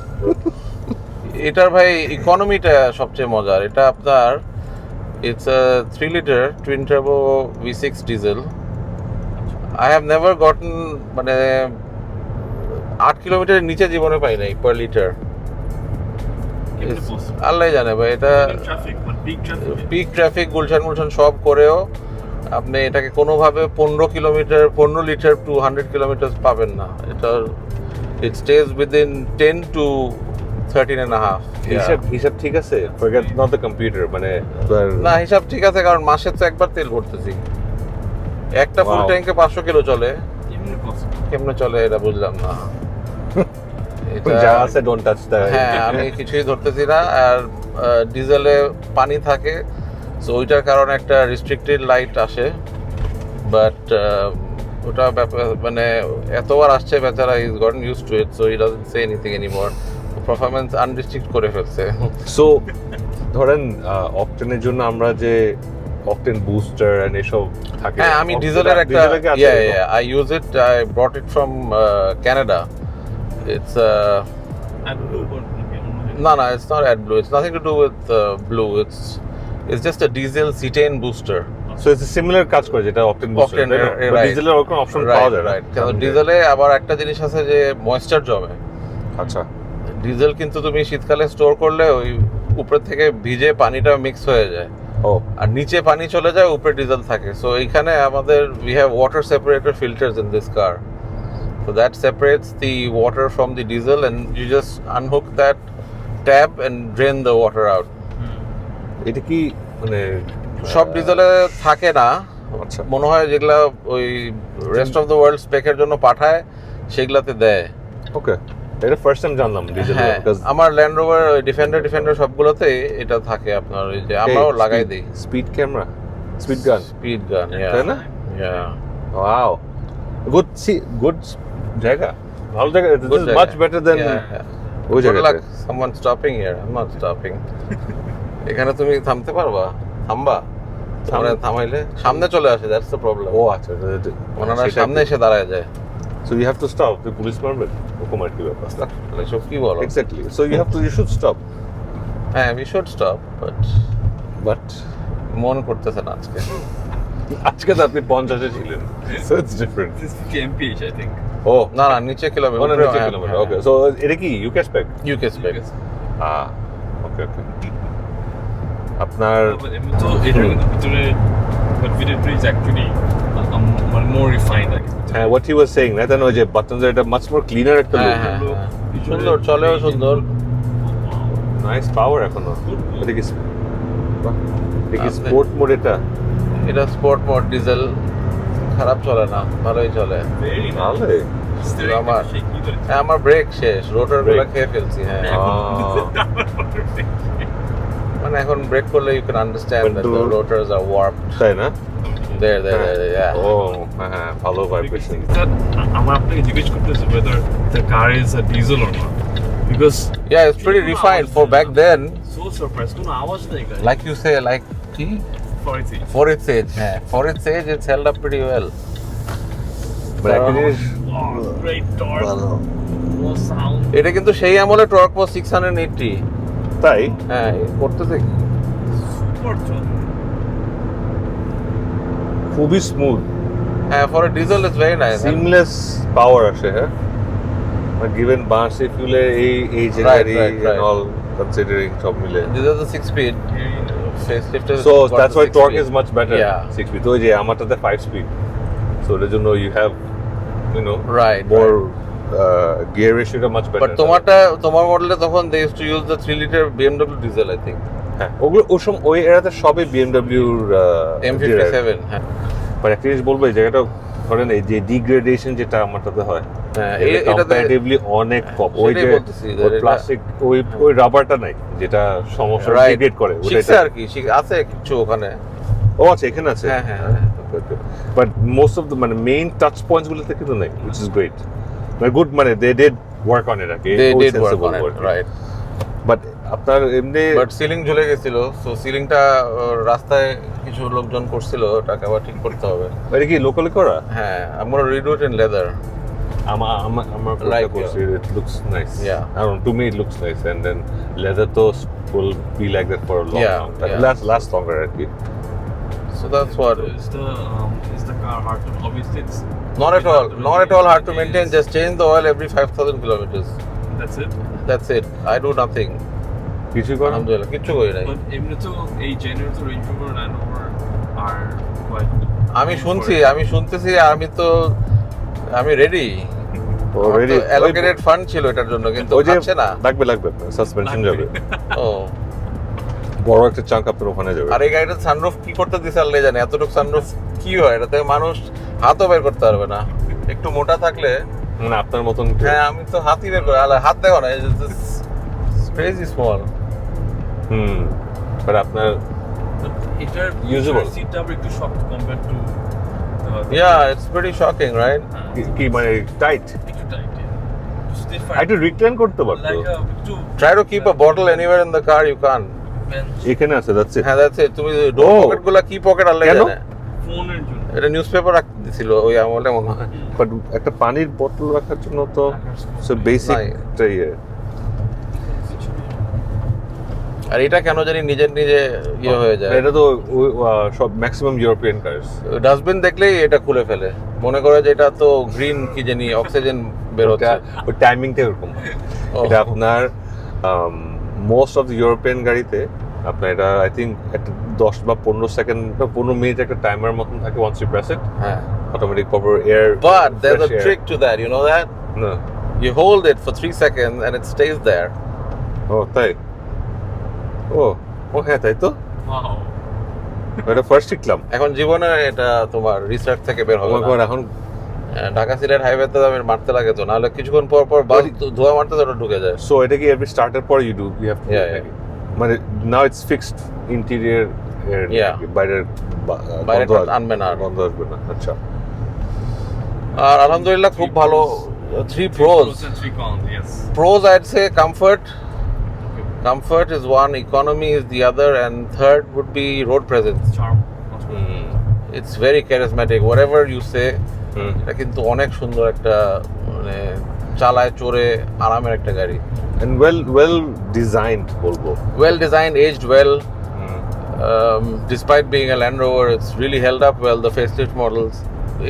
এটার ভাই ইকোনমিটা সবচেয়ে মজার। এটা আপনার it's a 3 litre twin turbo V6 diesel. I have never gotten মানে 8 কিলোমিটারের নিচে জীবনে পাই নাই পার লিটার। আল্লাহ জানে ভাই, এটা পিক ট্রাফিক গুলশান সব করেও আপনি এটাকে কোনোভাবে 15 লিটার টু 100 কিলোমিটার পাবেন না। এটা ইট stage within 10 to 13 and a half.
হিসাব ঠিক আছে ফরগেট নট দ্য কম্পিউটার মানে
না, হিসাব ঠিক আছে, কারণ মাসে তো একবার তেল ভরতেছি। একটা ফুল ট্যাঙ্কে 500 কিলো চলে। কেমনে চলে এটা বুঝলাম না।
যা আছে ডোন্ট টাচ দ্য
হ্যাঁ, আমি কিছুই ধরতেছি না। আর ডিজেলে পানি থাকে, সো ওইটার কারণে একটা রিস্ট্রিক্টেড লাইট আসে, বাট ওটা মানে এতবার আসছে বেচারা, is gotten used to it, so he doesn't say anything anymore. Performance unrestrict করে ফেলছে।
সো ধরেন অকটেনের জন্য আমরা যে অকটেন বুস্টার এন্ড এসব থাকে
হ্যাঁ, আমি ডিজেলের একটা I use it, I brought it from Canada. It's no, it's not AdBlue. It's nothing to do with blue. It's just a diesel cetane booster.
So it's similar কাজ করে যেটা octane booster
Octane,
ডিজেলের ওরকম option পাওয়া যায়
right. কারণ ডিজেলে আবার একটা জিনিস আছে যে ময়েশ্চার জমে।
আচ্ছা
ডিজেল কিন্তু তুমি শীতকালে স্টোর করলে ওই উপর থেকে ভিজে পানিটা মিক্স হয়ে যায়,
ও
আর নিচে পানি চলে যায়, উপরে ডিজেল থাকে। সো এইখানে আমাদের we have water separator filters in this car, so that separates the water from the diesel, and you just unhook that tab and drain the water out.
এটা কি মানে
সব ডিজেলে থাকে না,
আচ্ছা
মনে হয় যেগুলা ওই রেস্ট অফ দ্য ওয়ার্ল্ড স্পেকের জন্য পাঠায় সেগুলাতে দেয়।
ওকে এটা ফার্স্ট টাইম জানলাম ডিজেল
হ্যাঁ, আমার LandRover ডিফেন্ডার সবগুলোতে এটা থাকে আপনার, ওই যে আমরাও লাগাই দিই।
স্পিড ক্যামেরা স্পিড গান তাই না ওয়াও গুড জায়গা, ভালো জায়গা, দিস ইজ মাচ বেটার দেন ওই জায়গাটা।
Someone stopping here, I am not stopping. এখানে তুমি থামতে পারবা? থামবা? মানে থামাইলে সামনে চলে আসে, দ্যাটস দ্য প্রবলেম।
ও আচ্ছা
ওনারা সামনে এসে দাঁড়ায় যায়।
So you have to stop, the police মারবে ওরকম আর কি ব্যাপার।
এসব কি বলো?
Exactly, so you should stop.
হ্যাঁ, উই শুড স্টপ,
বাট
মন করতেছে না আজকে।
আজকে তো আপনি 50-এ ছিলেন, so it's different.
This is 50 mph, I think.
ও
না নিচে কিলোমিটার,
নিচে কিলোমিটার। ওকে, সো এটা কি UK spec?
UK spec.
Okay আপনার
But ভিতরে is actually more refined, I guess.
হ্যাঁ হোয়াট হি ওয়াজ সেইং না দেন ওই যে বাটনস এটা মাচ মোর ক্লিনার একটা লুক।
হ্যাঁ, সুন্দর, চলেও সুন্দর।
নাইস পাওয়ার এখনো। এটা কি স্পোর্ট মোড?
এটা স্পোর্ট মোড ডিজেল, খারাপ চলে না, ভালোই চলে।
Very
ভালো
Steering
আমার
shaky ধরে।
হ্যাঁ, আমার ব্রেক শেষ, রোটার গুলো খেয়ে ফেলছি। হ্যাঁ, মানে এখন ব্রেক করলে you can understand that the rotors are warped.
তাই না?
There, yeah.
ও হ্যাঁ ভালো ভাইব্রেশন।
আমার আপনাকে জিজ্ঞেস করতেছি whether the car is a diesel or not, because
Yeah, it's pretty refined for back then.
so surprised, কোনো আওয়াজ নেই গাড়ি
Like you say, like for its age, for its age, it's held up pretty well.
But একটা জিনিস
great torque, no sound.
এটা কিন্তু সেই আমলে টর্ক was 680।
তাই
হ্যাঁ, করতেছে কি?
Super torque.
খুবই স্মুথ,
হ্যাঁ, for a diesel it's very nice.
Seamless power আসে। হ্যাঁ But given বাঁশি ফুলের এই যে
Right,
গাড়ি
right,
and
right.
all considering সব মিলে
These are the 6-speed. Facelift is
so
got
that's
the
why
6
torque
speed.
is much better
Yeah.
6 speed ওই যে আমারটাতে 5 speed so এর জন্য you have
Right,
more gear ratio টা much better
But তোমার মডেলে তখন they used to use the 3-liter BMW diesel I think.
হ্যাঁ ওগুলো ওই এরাতে সবই BMW
M57 হ্যাঁ
বাট একটা জিনিস বলবো এই জায়গাটা ধরেন এই যে ডিগ্রেডেশন যেটা আমারটাতে হয়
হ্যাঁ
এটা
এটাতে
কম্পারেটিভলি অনেক কম ওই
সেটাই
যে
বলতেছি যে এটা-
প্লাস্টিক ওই রাবারটা নাই যেটা সমস্যা
Right.
ডিগ্রেড করে ওটা
শিখছে আর কি আছে কিছু ওখানে
ও আছে এখানে আছে
হ্যাঁ হ্যাঁ
বাট মোস্ট অফ দ্য মানে মেইন টাচ পয়েন্টস গুলোতে কিন্তু নাই which is great মানে গুড মানে they did work on it okay
they did work on it right
but আপনার এমনি
বাট সিলিং ঝুলে গেছিল সো সিলিংটা রাস্তায় কিছু লোকজন করছিল ওটাকে আবার ঠিক করতে হবে
এটা কি লোকালি করা
হ্যাঁ আমরা রিডু ইট ইন লেদার
আমার
Like,
করছি it looks nice
Yeah.
I don't know to me it looks nice and then leather to will be like that for a long
Yeah,
long time
yeah.
last longer আর কি
so that's what
Is the car hard to obviously it's
not at all hard to maintain just change the oil every 5,000 kilometers
that's it.
that's it I do nothing
কিছু করা
আলহামদুলিল্লাহ কিচ্ছু করি নাই
But এমনি তো এই জেনারেল তো Range Rover and LandRover are quite
আমি শুনতেছি আমি রেডি
already
অ্যালোকেটেড ফান্ড ছিল এটার জন্য কিন্তু
ওই যে
হচ্ছে না
লাগবে সাসপেনশন যাবে
ও
বড় একটা চাঙ্ক আপনার ওখানে যাবে
আর এই গাড়িটার সানরুফ কি করতে দিছে আল্লাহ জানে এতটুকু সানরুফ কি হয় এটাতে মানুষ হাতও বের করতে পারবে না একটু মোটা থাকলে
মানে আপনার মতন
হ্যাঁ আমি তো হাতই বের করি আল্লাহ হাত দেখো না ক্রেজি স্মল
বাট আপনার
এটার
Usable.
সিটটা আবার একটু শক্ত compare to
its pretty shocking right
কি মানে টাইট
একটু টাইট
একটু রিটার্ন করতে পারতো
লাইক একটু
try to keep a bottle anywhere in the car you can
এখানে আছে দ্যাটস ইট
হ্যাঁ দ্যাটস ইট তুমি ডোর
Oh.
পকেটগুলো কি পকেট আল্লাহ
কেন?
জানে
ফোনের জন্য
এটা নিউজপেপার রাখতে দিছিল ওই আমলে মনে হয়
বাট একটা পানির বোতল রাখার জন্য তো সো বেসিক
নাই।
একটা ইয়ে
আর এটা কেন জানি নিজে হয়ে যায়
এটা তো সব ম্যাক্সিমাম ইউরোপিয়ান কার্স
ডাস্টবিন দেখলেই এটা খুলে ফেলে মনে করে যে এটা তো গ্রিন কি জানি অক্সিজেন বের হচ্ছে
ওই টাইমিংটা এরকম হয়।
ও।
এটা আপনার মোস্ট অফ দ্য ইউরোপিয়ান গাড়িতে আপনার এটা আই থিঙ্ক একটা 10 বা 15 সেকেন্ড বা 15 মিনিট একটা টাইমার মতন থাকে ওয়ান্স ইউ প্রেস ইট
হ্যাঁ
automatic proper air
but there's a trick to that you know that
না
you hold it for 3 seconds and it stays there
ও তাই ও হ্যাঁ তাই তো
ওয়াও
এটা ফার্স্ট শিখলাম
এখন জীবনে এটা তোমার রিসার্চ থেকে বের হবে
আমার
না
এখন
ঢাকা সিলেট হাইওয়েতে আমি মারতে লাগে তো নাহলে কিছুক্ষণ পর বাস ধোয়া মারতে তো ওটা ঢুকে যায়
সো এটা কি এভরি স্টার্টের পর you have to
Yeah, yeah.
মানে now it's fixed interior
Yeah.
বাইরের
বাইরে
গন্ধ
আনবে না আর।
গন্ধ আসবে না আচ্ছা
আর আলহামদুলিল্লাহ খুব ভালো 3 pros
and 3 cons yes
pros I'd say comfort is one economy is the other and third would be road presence
charm
it's very charismatic whatever you say
হুম
এটা কিন্তু অনেক সুন্দর একটা মানে চালায় চড়ে আরামের একটা গাড়ি
and well designed বলবো
well designed aged well despite being a Land Rover it's really held up well the facelift models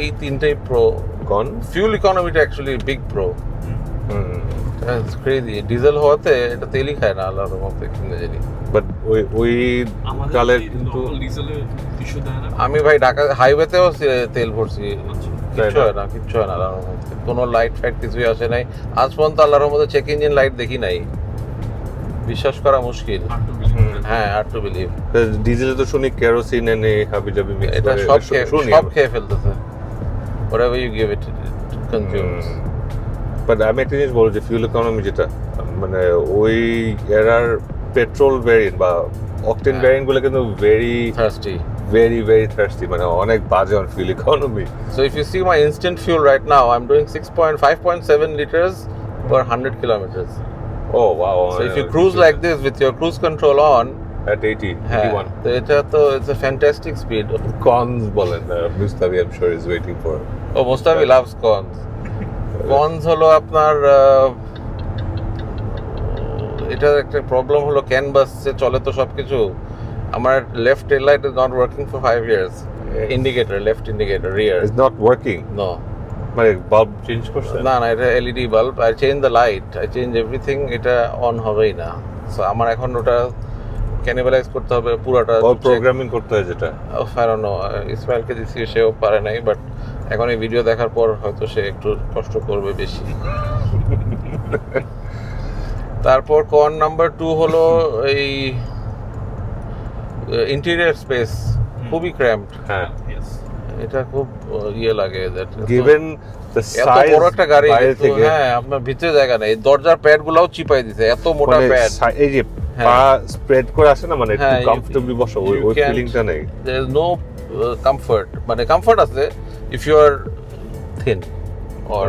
এই তিনটেই pro
গন
fuel economy টা actually big pro it's crazy diesel হওয়াতে এটা তেলই খায় না আল্লাহর রহমতে কিনে জানি
বাট ওই
আমাদের
কালের কিন্তু
লোকাল ডিজেলে ইস্যু দেয় না
আমি ভাই ঢাকা হাইওয়েতেও তেল ভরছি
তাই
কিচ্ছু
না?
হয় না কিচ্ছু হয় না আল্লাহর রহমতে কোনো লাইট ফাইট কিছুই আসে নাই আজ পর্যন্ত আল্লাহর রহমতে চেক ইঞ্জিন লাইট দেখি নাই বিশ্বাস করা মুশকিল
hard to believe
হ্যাঁ আর টু বিলিভ
ডিজেলে তো শুনি কেরোসিন এনে হাবি জাবি মিক্স
এটা
করে
সব খেয়ে ফেলতেছে whatever you give it consumes
but আমি একটা জিনিস বলবো যে ফিউল ইকোনমি যেটা মানে ওই এরার পেট্রোল ভ্যারিয়েন্ট বা অকটেন
হ্যাঁ।
ভ্যারিয়েন্ট গুলো কিন্তু
thirsty
ভেরি থার্স্টি মানে অনেক বাজে on fuel economy
so if you see my instant fuel right now I'm doing 5.7 liters per 100 kilometers
ও wow
so if you cruise like this with your cruise control on
at 80
হ্যাঁ
81
তো এটা তো it's a fantastic speed
cons বলেন Mustafi I'm sure is waiting for
O Mustafi loves cons cons হলো আপনার এটার একটা প্রবলেম হলো ক্যানভাস চলে তো সবকিছু আমার left tell light is not working for 5 years indicator left indicator rear
it's not working
no
মানে বাল্ব চেঞ্জ করছেন?
না এটা LED bulb. I change the light, I change everything, এটা অন হবেই না। সো আমার এখন ওটা ক্যানিবালাইজ করতে হবে পুরোটা,
প্রোগ্রামিং করতে হয় যেটা।
আই ডোন্ট নো, ইসমাইলকে দিচ্ছি, সেও পারে নাই, বাট এখন এই ভিডিও দেখার পর হয়তো সে একটু কষ্ট করবে বেশি। তারপর কন নাম্বার 2 হলো এই ইন্টেরিয়র স্পেস খুবই ক্র্যাম্পড।
হ্যাঁ,
এটা খুব ইয়ে লাগে,
গিভেন দ্য
এত
সাইজ
বড় একটা গাড়ি
বাইরে থেকে।
হ্যাঁ, আপনার ভিতরে জায়গা নেই, দরজার প্যাড গুলাও চিপাই দিছে, এত মোটা
মানে
প্যাড।
এই যে পা স্প্রেড করে আসে না, মানে একটু
হ্যাঁ,
কমফর্টেবলি বসো, ওই ফিলিংটা নেই।
দেয়ার ইজ নো কমফর্ট, মানে কমফর্ট আছে if you are thin or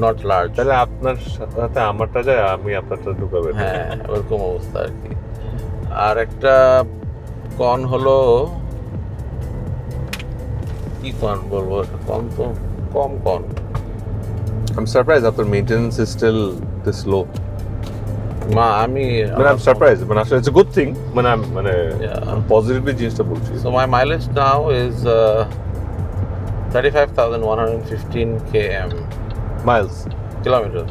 not large.
তাহলে আপনার সাথে আমারটা যায়, আমি আপনারটা ঢুকাবে।
হ্যাঁ, ওরকম অবস্থা আর কি। আর একটা কন হলো, কি কন বলবো, কন তো কম কন।
I'm surprised আপনার maintenance is still this low.
মা আমি
মানে I'm surprised, মানে আসলে it's a good thing, মানে
Yeah.
আমি পজিটিভলি জিনিসটা বলছি।
So my mileage now is 35,115 km
Miles
kilometers.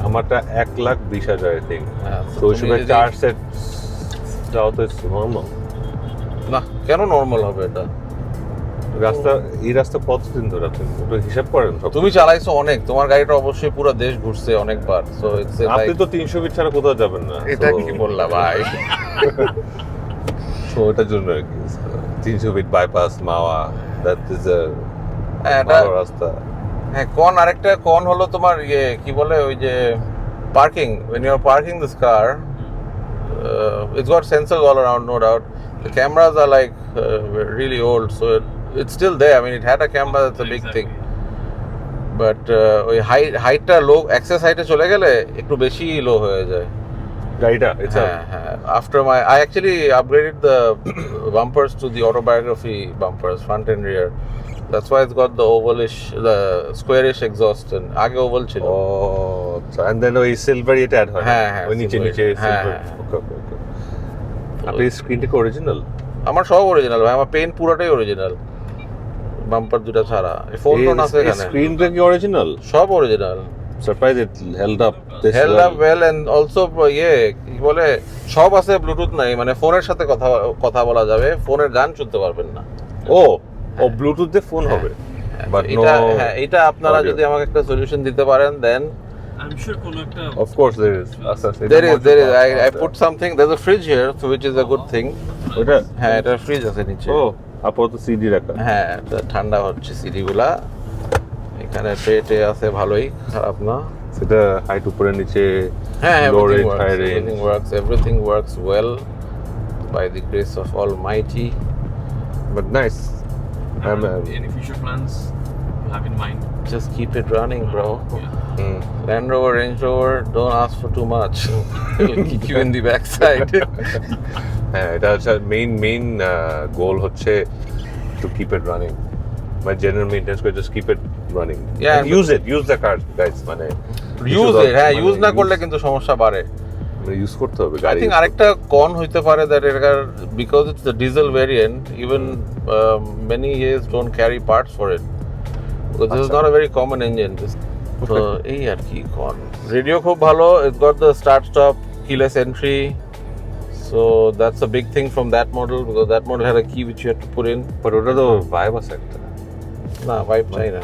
আমারটা 1,20,000 I think.
So
তো ওই
তুমি
সময়
যদি-
4 সেট যাও তো নরমাল।
না, কেন নরমাল হবে এটা?
এই রাস্তা কতদিন ধরে আপনি একটু হিসাব করেন সব?
তুমি চালাইছো অনেক, তোমার গাড়িটা অবশ্যই পুরো দেশ ঘুরছে অনেকবার। সো ইটস
আপনি তো 300 ফিট ছাড়া কোথাও যাবেন না।
এটা কি বললা ভাই?
তো ওটার জন্য আর কি 300 feet bypass Mawa, that is a
এটা
ভালো রাস্তা।
হ্যাঁ, কন আরেকটা কন হলো তোমার ইয়ে কি বলে, ওই যে parking, when you are parking this car, it's got sensors all around, no doubt. The cameras are like really old, so it's still there. I mean, it had a camera, that's a big thing. But ওই হাইটটা লো, access হাইটে চলে গেলে একটু বেশি লো হয়ে যায়
গাড়িটা এটা
হ্যাঁ। After I actually upgraded the bumpers to the autobiography bumpers, front and rear. That's why it's got the ovalish, the squarish exhaust, and আগে oval ছিল।
ও আচ্ছা, and then ওই সিলভার এটা অ্যাড হয়।
হ্যাঁ, হ্যাঁ,
ওই নিচে
silver,
নিচে
হ্যাঁ,
সিলভার।
হ্যাঁ।
ওকে ওকে ওকে। আপনি স্ক্রিনটা কি অরিজিনাল?
আমার সব অরিজিনাল ভাই, আমার পেন পুরোটাই অরিজিনাল, বাম্পার দুটো ছাড়া। ফোন টোন আছে এখানে,
স্ক্রিনটা কি অরিজিনাল?
সব original.
Surprise it held up this
held up well, and also ইয়ে কি বলে, সব আছে, ব্লুটুথ নাই, মানে ফোনের সাথে কথা বলা যাবে, ফোনের গান শুনতে পারবেন না।
ও ব্লুটুথ দিয়ে ফোন হবে, বাট নো।
হ্যাঁ, এটা আপনারা
audio.
যদি আমাকে একটা সলিউশন দিতে পারেন, দেন
I'm sure কোনো একটা
of course there is
there is I put something, there's a fridge here, so which is a good thing.
ওটা
হ্যাঁ, এটা ফ্রিজ আছে নিচে।
ও আপাতত সিডি রাখা।
হ্যাঁ, এটা ঠান্ডা হচ্ছে সিডি গুলা। এখানে ট্রে আছে, ভালোই, খারাপ না।
সেটা হাইট উপরে নিচে,
হ্যাঁ,
low
everything
range,
works,
high range.
everything works well by the grace of Almighty.
But nice.
any future plans you have in mind?
Just keep it running, bro.
Mm.
LandRover, Range Rover, don't ask for too much. It'll kick you in the backside.
হ্যাঁ, এটা হচ্ছে main গোল হচ্ছে to keep it running. My general maintenance করে just keep it running.
Yeah,
And use the car guys, মানে
Use it, হ্যাঁ, use না করলে কিন্তু সমস্যা বাড়ে।
ইউজ করতে হবে
I
গাড়ি।
think আরেকটা কন হইতে পারে that এটার, because it's the diesel variant, even many years don't carry parts for it, because this is not a very common engine. So এই আর কি কন। রেডিও খুব ভালো, it's got the start stop keyless entry, so that's a big thing from that model, because that model had a key which you had to put in.
But ওটা তো vibe আছে একটা,
না, ভাইব চাই না।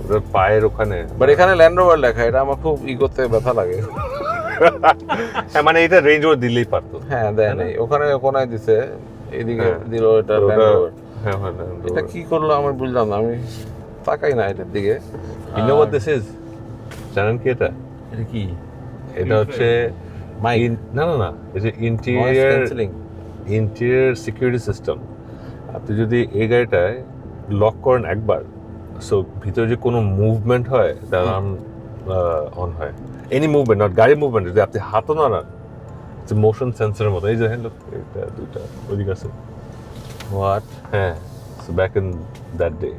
ওটার পায়ের ওখানে।
বাট এখানে LandRover লেখা, এটা আমার খুব ইগোতে ব্যথা লাগে।
হ্যাঁ, মানে এটা রেঞ্জ ওভার দিলেই পারতো।
হ্যাঁ, দেয় নাই, ওখানে কোনায় দিছে, এদিকে
হ্যাঁ।
দিল এটা
ওটা-
LandRover।
হ্যাঁ,
এটা কি করলো আমি বুঝলাম না, আমি তাকাই না এটার দিকে।
You know what this is? জানেন কি এটা?
এটা কি?
এটা হচ্ছে না এই যে ইন্টেরিয়র সিকিউরিটি সিস্টেম। আপনি যদি এই গাড়িটায় লক করেন একবার, সো ভিতরে যে কোনো মুভমেন্ট হয় তার অন হয়। এনি মুভমেন্ট, নট গাড়ি মুভমেন্ট, যদি আপনি হাতও নাড়ান, মোশন সেন্সরের মতো। এই যে হ্যাঁ, এটা দুইটা ওদিক আছে।
হোয়াট?
হ্যাঁ, so back in that day,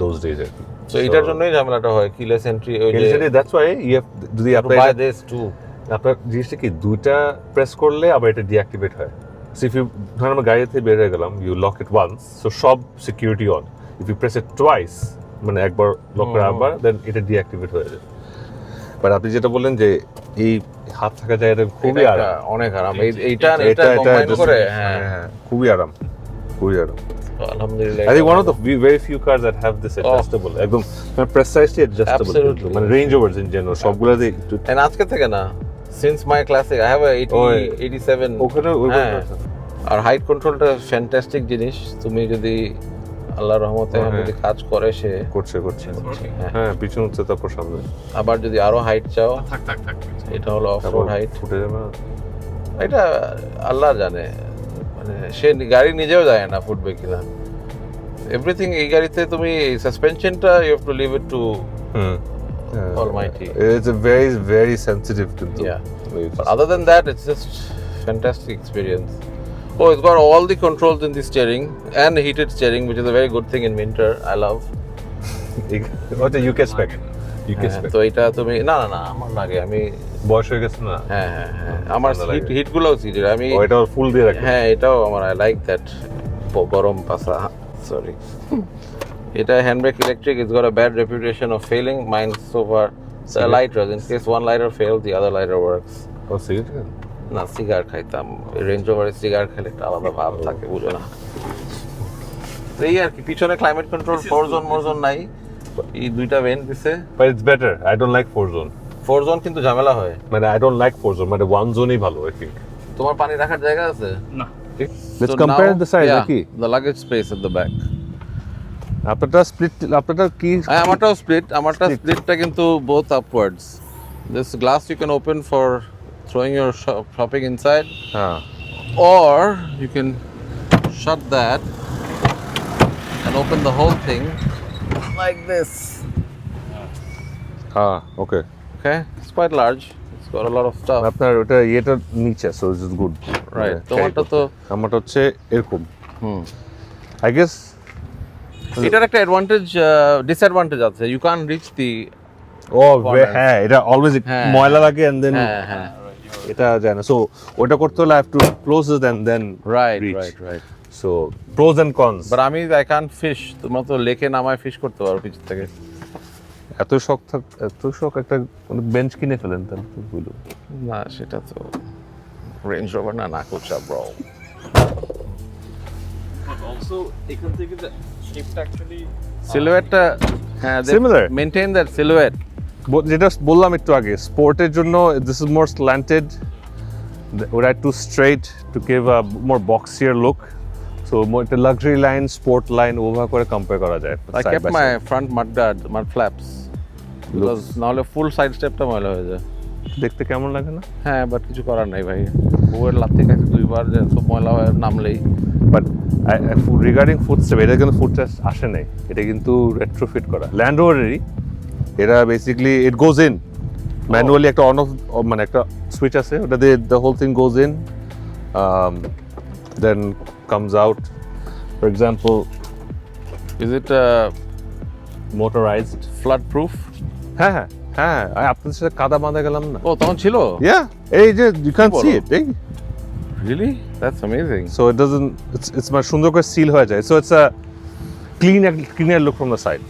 those days আর কি।
সো এটার জন্যই ঝামেলাটা হয়, কিলেস এন্ট্রি। ওই যে
দ্যাটস ওয়াই ইউ হ্যাভ, যদি
বাই দিস টু,
আপনার জিনিসটা কি দুইটা প্রেস করলে আবার এটা ডিঅ্যাক্টিভেট হয়। সো ইফ ইউ, ধরেন আমরা গাড়ি থেকে বের হয়ে গেলাম, you lock it once, so সব security on. If you press it twice, মানে একবার লক করে আবার দেন এটা ডিঅ্যাক্টিভেট হয়ে যায়। বাট আপনি যেটা বললেন যে এই হাত থাকা জায়গাটা খুবই
এটা
আরাম,
অনেক আরাম। এটা কম্বাইন করে
খুবই আরাম, খুবই আরাম।
আলহামদুলিল্লাহ।
I think one of the very few cars that have this adjustable, একদম মানে precisely adjustable,
Absolutely.
মানে Range Rovers in general সবগুলোতে একটু
And আজকে থেকে না, since my classic I have a 87
ওখানে
আর হাইট কন্ট্রোলটা ফ্যান্টাস্টিক জিনিস। তুমি যদি আল্লাহর রহমতে যদি কাজ করে সে
করছে
working.
হ্যাঁ পিছন হচ্ছে তারপর সামনে
আবার যদি আরো হাইট চাও
থাক
এটা হলো অফ রোড হাইট।
ফুটে যাবে না।
এটা আল্লাহ জানে, মানে সে গাড়ি নিজেও জানে না ফুটবে কিনা। এভরিথিং এই গাড়িতে তুমি সাসপেনশনটা you have to leave it to Almighty.
It's a very very sensitive কিন্তু
But other than that, it's just fantastic experience. Oh, it's got all the controls in the steering and heated steering, which is a very good thing in winter. I love.
ওটা UK spec
তো এটা তুমি না আমার লাগে, আমি
বয়স হয়ে গেছে না।
হ্যাঁ আমার হিট গুলোও সিটেড আমি
ওইটা ফুল দিয়ে রাখি।
হ্যাঁ এটাও আমার আই লাইক দ্যাট গরম পাসা সরি। এটা Handbrake electric, it's got a bad reputation of felling. Mine so far the lighters, in case one lighter fails the other lighter works.
ও সিগারেট
না সিগার খাইতাম, রেঞ্জ রোভারে সিগার খেলে একটা আলাদা ভাব থাকে, বুঝো না। তো এই আর কি, পিছনে ক্লাইমেট কন্ট্রোল 4 জোন মোরজোন নাই, এই দুইটা ভেন্ট দিছে।
But it's better, I don't like 4 zone.
4 zone কিন্তু ঝামেলা হয়,
মানে আই ডোন্ট লাইক 4 জোন, মানে 1 জোনই ভালো আই থিংক।
তোমার পানি রাখার জায়গা আছে
না।
লেটস কম্পেয়ার দ্য সাইজ নাকি
the luggage space at the back.
আপনারটা স্প্লিট, আপনারটা কি?
আমারটাও স্প্লিট, আমারটা স্প্লিটটা কিন্তু both upwards. This glass you can open for throwing your shopping inside, or you can shut that and open the whole thing like this.
Okay.
Okay, it's quite large, it's got a lot of stuff.
আপনার ওটা ইয়েটা নিচে, so it's good,
right? তোমারটা তো
আমারটা হচ্ছে এরকম। I guess
এটার একটা অ্যাডভান্টেজ ডিসঅ্যাডভান্টেজ আছে, you can't reach the
হ্যাঁ এটা অলওয়েজ ময়লা লাগে and then
হ্যাঁ
এটা যায় না, সো ওটা করতে হলে I have to close it and then
right.
So pros and cons.
But I can't fish. তোমরা তো লেকে নামায় ফিশ করতে পারো পিছ থেকে।
এত শখ একটা বেঞ্চ কিনে ফেলেন তাহলে তো হলো
না, সেটা তো রেঞ্জ রোভার না কোচা ব্রো।
But also এখান থেকে the shapeটা actually
সিলুয়েটটা হ্যাঁ
Similar.
Maintain that silhouette.
যেটা বললাম একটু আগে, স্পোর্টের জন্য দিস ইজ মোর স্ল্যান্টেড, ওরা একটু straight to give a more boxier look, so একটা luxury line sport line over করে কম্পেয়ার করা যায়।
I kept my front mud flaps because নাহলে ফুল সাইড স্টেপটা ময়লা হয়ে যায়।
দেখতে কেমন লাগে না?
হ্যাঁ বাট কিছু করার নাই ভাই, বউয়ের লাথি খাইছে 2 বার, যে সব ময়লা হয়ে নামলেই।
বাট রিগার্ডিং ফুটস্টেপ, এটা কিন্তু ফুটস্টেপ আসে নাই, এটা কিন্তু রেট্রোফিট করা ল্যান্ডরোভারেরই। এটা basically it goes in manually, একটা অন অফ মানে একটা সুইচ আছে, ওটা দিয়ে the whole thing goes in then comes out. For example
Is it
motorised
flood proof?
হ্যাঁ আপনাদের সাথে কাদা বাঁধা গেলাম না?
ও তখন ছিল?
এই যে you can see it,
Really? That's amazing.
so it doesn't, it's much সুন্দর করে সিল হয়ে যায়, so it's a cleaner look from the side.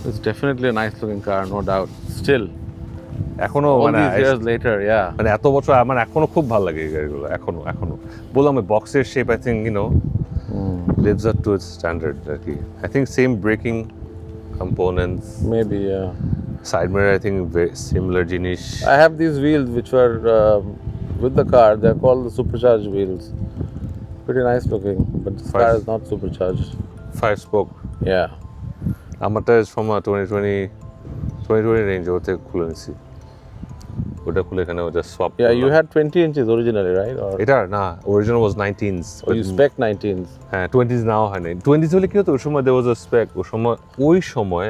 It's definitely a nice looking car, no doubt. Still,
এখনো
all
মানে
these years later, yeah.
মানে এত বছর আমার এখনো খুব ভালো লাগে এই গাড়িগুলো, এখনো বললাম বক্সের shape I think lives up to its standard আর কি। I think same braking components,
Maybe, yeah.
side mirror I think very similar জিনিস।
I have these wheels which were with the car. They're called the supercharged wheels. Pretty nice looking, but this car is not supercharged.
5 spoke,
Yeah.
আমারটা is from a 2020 Range Rover থেকে খুলে নিছি, ওটা খুলে এখানে ওটা swap
Yeah, you had 20 inches originally, right? Or
এটা না, original was 19s,
you spec 19s.
হ্যাঁ 20s নাও হয় নাই। 20s হলে কি হতো ওই সময়, there was a spec, ওই সময়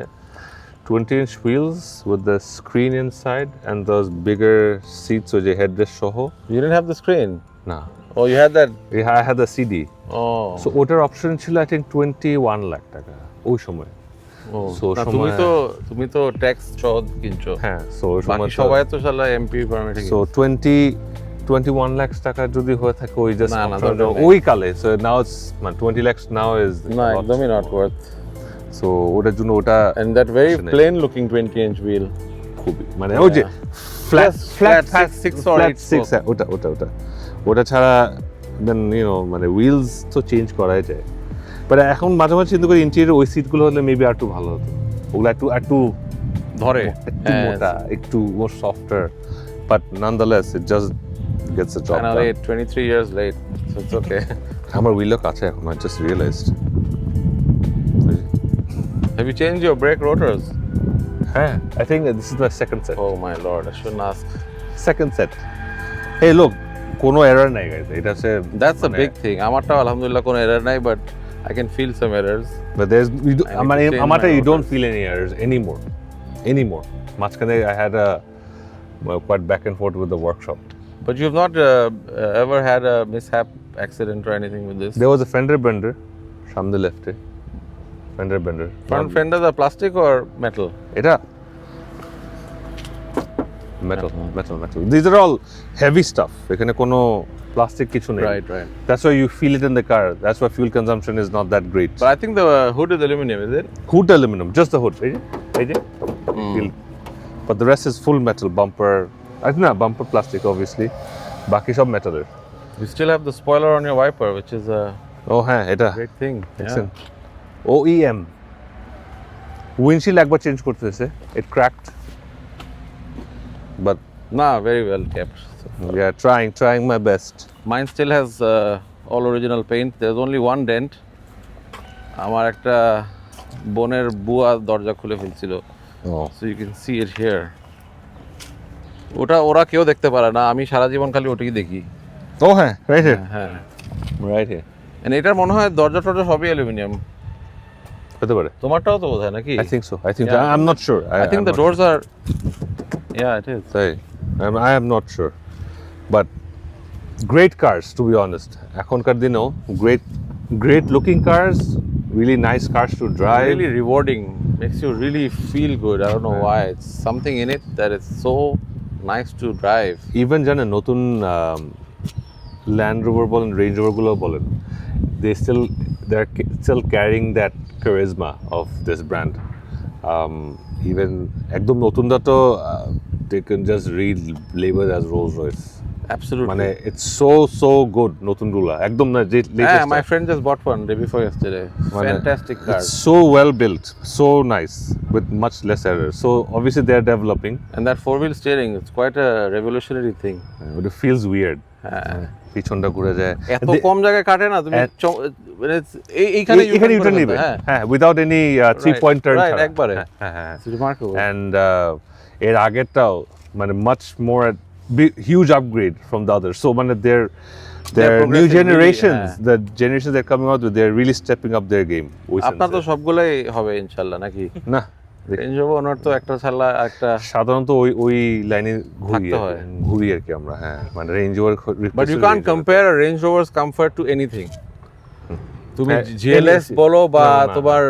20-inch wheels with the screen inside and those bigger seats with the headrest সহ।
You didn't have the screen?
না,
Oh, you had that?
I had the CD,
Oh.
so ওটার option ছিল I think 21 lakh টাকা ওই সময়। So
না, তুমি তো ট্যাক্স সহ কিনছো।
হ্যাঁ, so ওই সময়
বাকি সবাই তো শালা এমপি পারমিট কিনছে।
so 21 লাখ টাকা যদি হয়ে থাকে ওই জাস্ট
না, দরকার নেই।
ওই কালে, so now it's 20 lakhs now is
না, একদমই not worth.
সো ওটার জন্য ওটা
And that very
আসলে
plain looking 20-inch wheel.
খুবই মানে ওই যে flat
flat six or eight spoke.
ওটা ছাড়া দেন মানে হুইলস তো চেঞ্জ করাই যায়, বাট এখন মাঝে মাঝে চিন্তা করি ইন্টেরিয়র ওই সিটগুলো হলে মেবি আর একটু ভালো হতো, ওগুলো একটু
ধরে
একটু মোটা, একটু more softer, but nonetheless it just gets the job
and
done.
late 23 years late, so it's okay.
আমার হুইলও কাছে এখন, I just realized.
Have you changed your brake rotors?
হ্যাঁ, I think this is my second set.
Oh my lord, I shouldn't ask.
Second set. Hey look, কোনো error নাই guys, এটা হচ্ছে
That's a big thing. আমারটা আলহামদুলিল্লাহ কোনো error নাই, but I can feel some errors.
but there's
I need to change
আমারটা
my
you don't
rotors.
feel any errors anymore. মাঝখানে I had a quite back and forth with the workshop.
But you've not ever had a mishap, accident or anything with this?
There was a fender bender সামনে লেফটে, fender bender.
Front fenders are plastic or metal?
এটা metal. These are all heavy stuff. এখানে কোনো plastic কিছু নেই.
Right.
That's why you feel it in the car. That's why fuel consumption is not that great.
But I think the hood is aluminum, is it?
Hood aluminum, just the hood. এই যে feel. But the rest is full metal. Bumper, I think bumper plastic obviously. বাকি সব মেটালের.
You still have the spoiler on your wiper, which is a
হ্যাঁ, এটা
great thing.
excellent. OEM. Windshield একবার change করতে হয়েছে. It cracked. But
Nah, very well kept.
yeah, trying my best.
Mine still has all original paint. There's only one dent. আমার একটা বোনের বুয়া দরজা খুলে ফেলছিল,
Oh.
so you can see it here. ওরা কেউ দেখতে পারে না, আমি সারা জীবন খালি ওটাই দেখি।
Oh, হ্যাঁ, right here.
হ্যাঁ,
Right here.
and এটার মনে হয় দরজা টরজা সবই অ্যালুমিনিয়াম।
হতে পারে.
তোমারটাও তো বোধহয় নাকি?
I think so.
Yeah.
I'm not sure.
I think
I'm
the
not
doors are. Yeah, it is.
Sorry. I am not sure. But great cars, to be honest. এখনকার দিনেও great looking cars, really nice cars to drive.
Really rewarding. Makes you really feel good. I don't know why. It's something in it that is so nice to drive.
Even জানেন নতুন LandRover বলেন, Rangerover গুলো বলেন, they're still carrying that charisma of this brand. Even একদম নতুনটা তো they can just relabel as Rolls Royce.
Absolutely.
মানে it's so good নতুনগুলা একদম না যে
Yeah,
latest.
my friend just bought one day before yesterday.
মানে
Fantastic car.
It's so well built, so nice with much less errors. So obviously they're developing.
And that four-wheel steering, it's quite a revolutionary thing.
But it feels weird. পিছনটা ঘুরে যায়
এত কম জায়গায় কাটে না তুমি মানে এইখানে
এখানে ইউটার্ন নেবে হ্যাঁ without any 3 point turn
right একবারে
হ্যাঁ
It's remarkable.
and এর আগেরটাও মানে much more huge upgrade from the others, so মানে their new
progressing
generations
really,
the generations they're coming out with, they're really stepping up their game.
আপনার তো সবগুলাই হবে ইনশাআল্লাহ নাকি?
না
রেঞ্জ রোভার ওনার তো একটা ছাড়া একটা
সাধারণত ওই লাইনে
থাকতে হয়।
ঘুরি আর কি আমরা হ্যাঁ মানে Range Rover
but you can't compare a Range Rover's comfort to anything. তুমি
হ্যাঁ,
জিএলএস বলো বা
না, না,
তোমার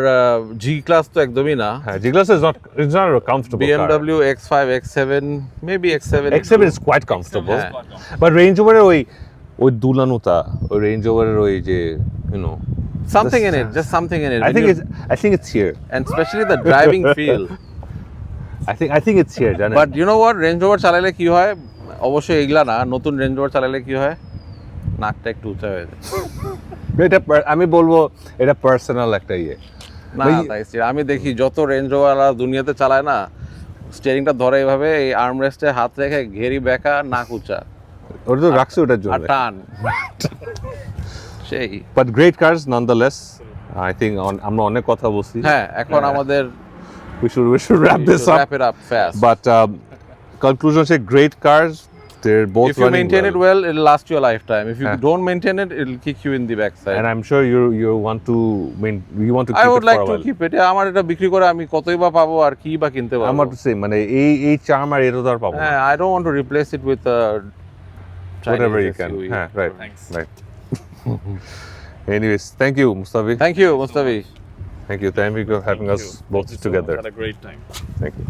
জি ক্লাস তো একদমই না।
হ্যাঁ G-Class is not, it's not a comfortable car.
BMW X5 X7 maybe X7
X7 is quite comfortable,
হ্যাঁ।
but Range Rover ওই দুলানুতা ওই Range Rover ওই যে you know
something in it, just something in it.
I think it's here.
And especially the driving feel.
I think it's here, জানেন।
But you know what, range rover চালালে কি হয়, অবশ্যই এগুলা না, নতুন রেঞ্জ রোভার চালালে কি হয়, নাকটা একটু উঁচা হয়ে যায়।
এটা আমি বলবো এটা পার্সোনাল একটা ইয়ে
না তাই আমি দেখি যত রেঞ্জ রোভাররা দুনিয়াতে চালায় না, স্টিয়ারিংটা ধরে এইভাবে এই আর্ম রেস্টে হাত রেখে ঘেরি বেঁকা নাক উঁচা
ওটা তো রাখছে ওটার
আর
জন্য,
টান সেই।
but great cars nonetheless. I think আমরা অনেক কথা বলছি,
হ্যাঁ এখন আমাদের
we should wrap this up,
wrap it up fast.
but conclusion say great cars, they're both
If you
running
maintain
well.
it well, it'll last you a lifetime. If you
Yeah.
don't maintain it, it'll kick you in the backside.
And I'm sure you want to you want to keep
I would
it
like
for a
to
while.
keep it. আমার এটা বিক্রি করে আমি কতই বা পাবো আর কি বা কিনতে পারবো।
আমার তো সেম মানে এই চার্ম আর এটা তো আর পাবো না।
হ্যাঁ, I don't want to replace it with
Whatever you can.
SUV.
হ্যাঁ, right.
Thanks.
Right. Anyways, thank you, Mustafi.
Thank you, Mustafi.
Thank you for having us both
Thank you so
together.
much. Had a great time.
Thank you.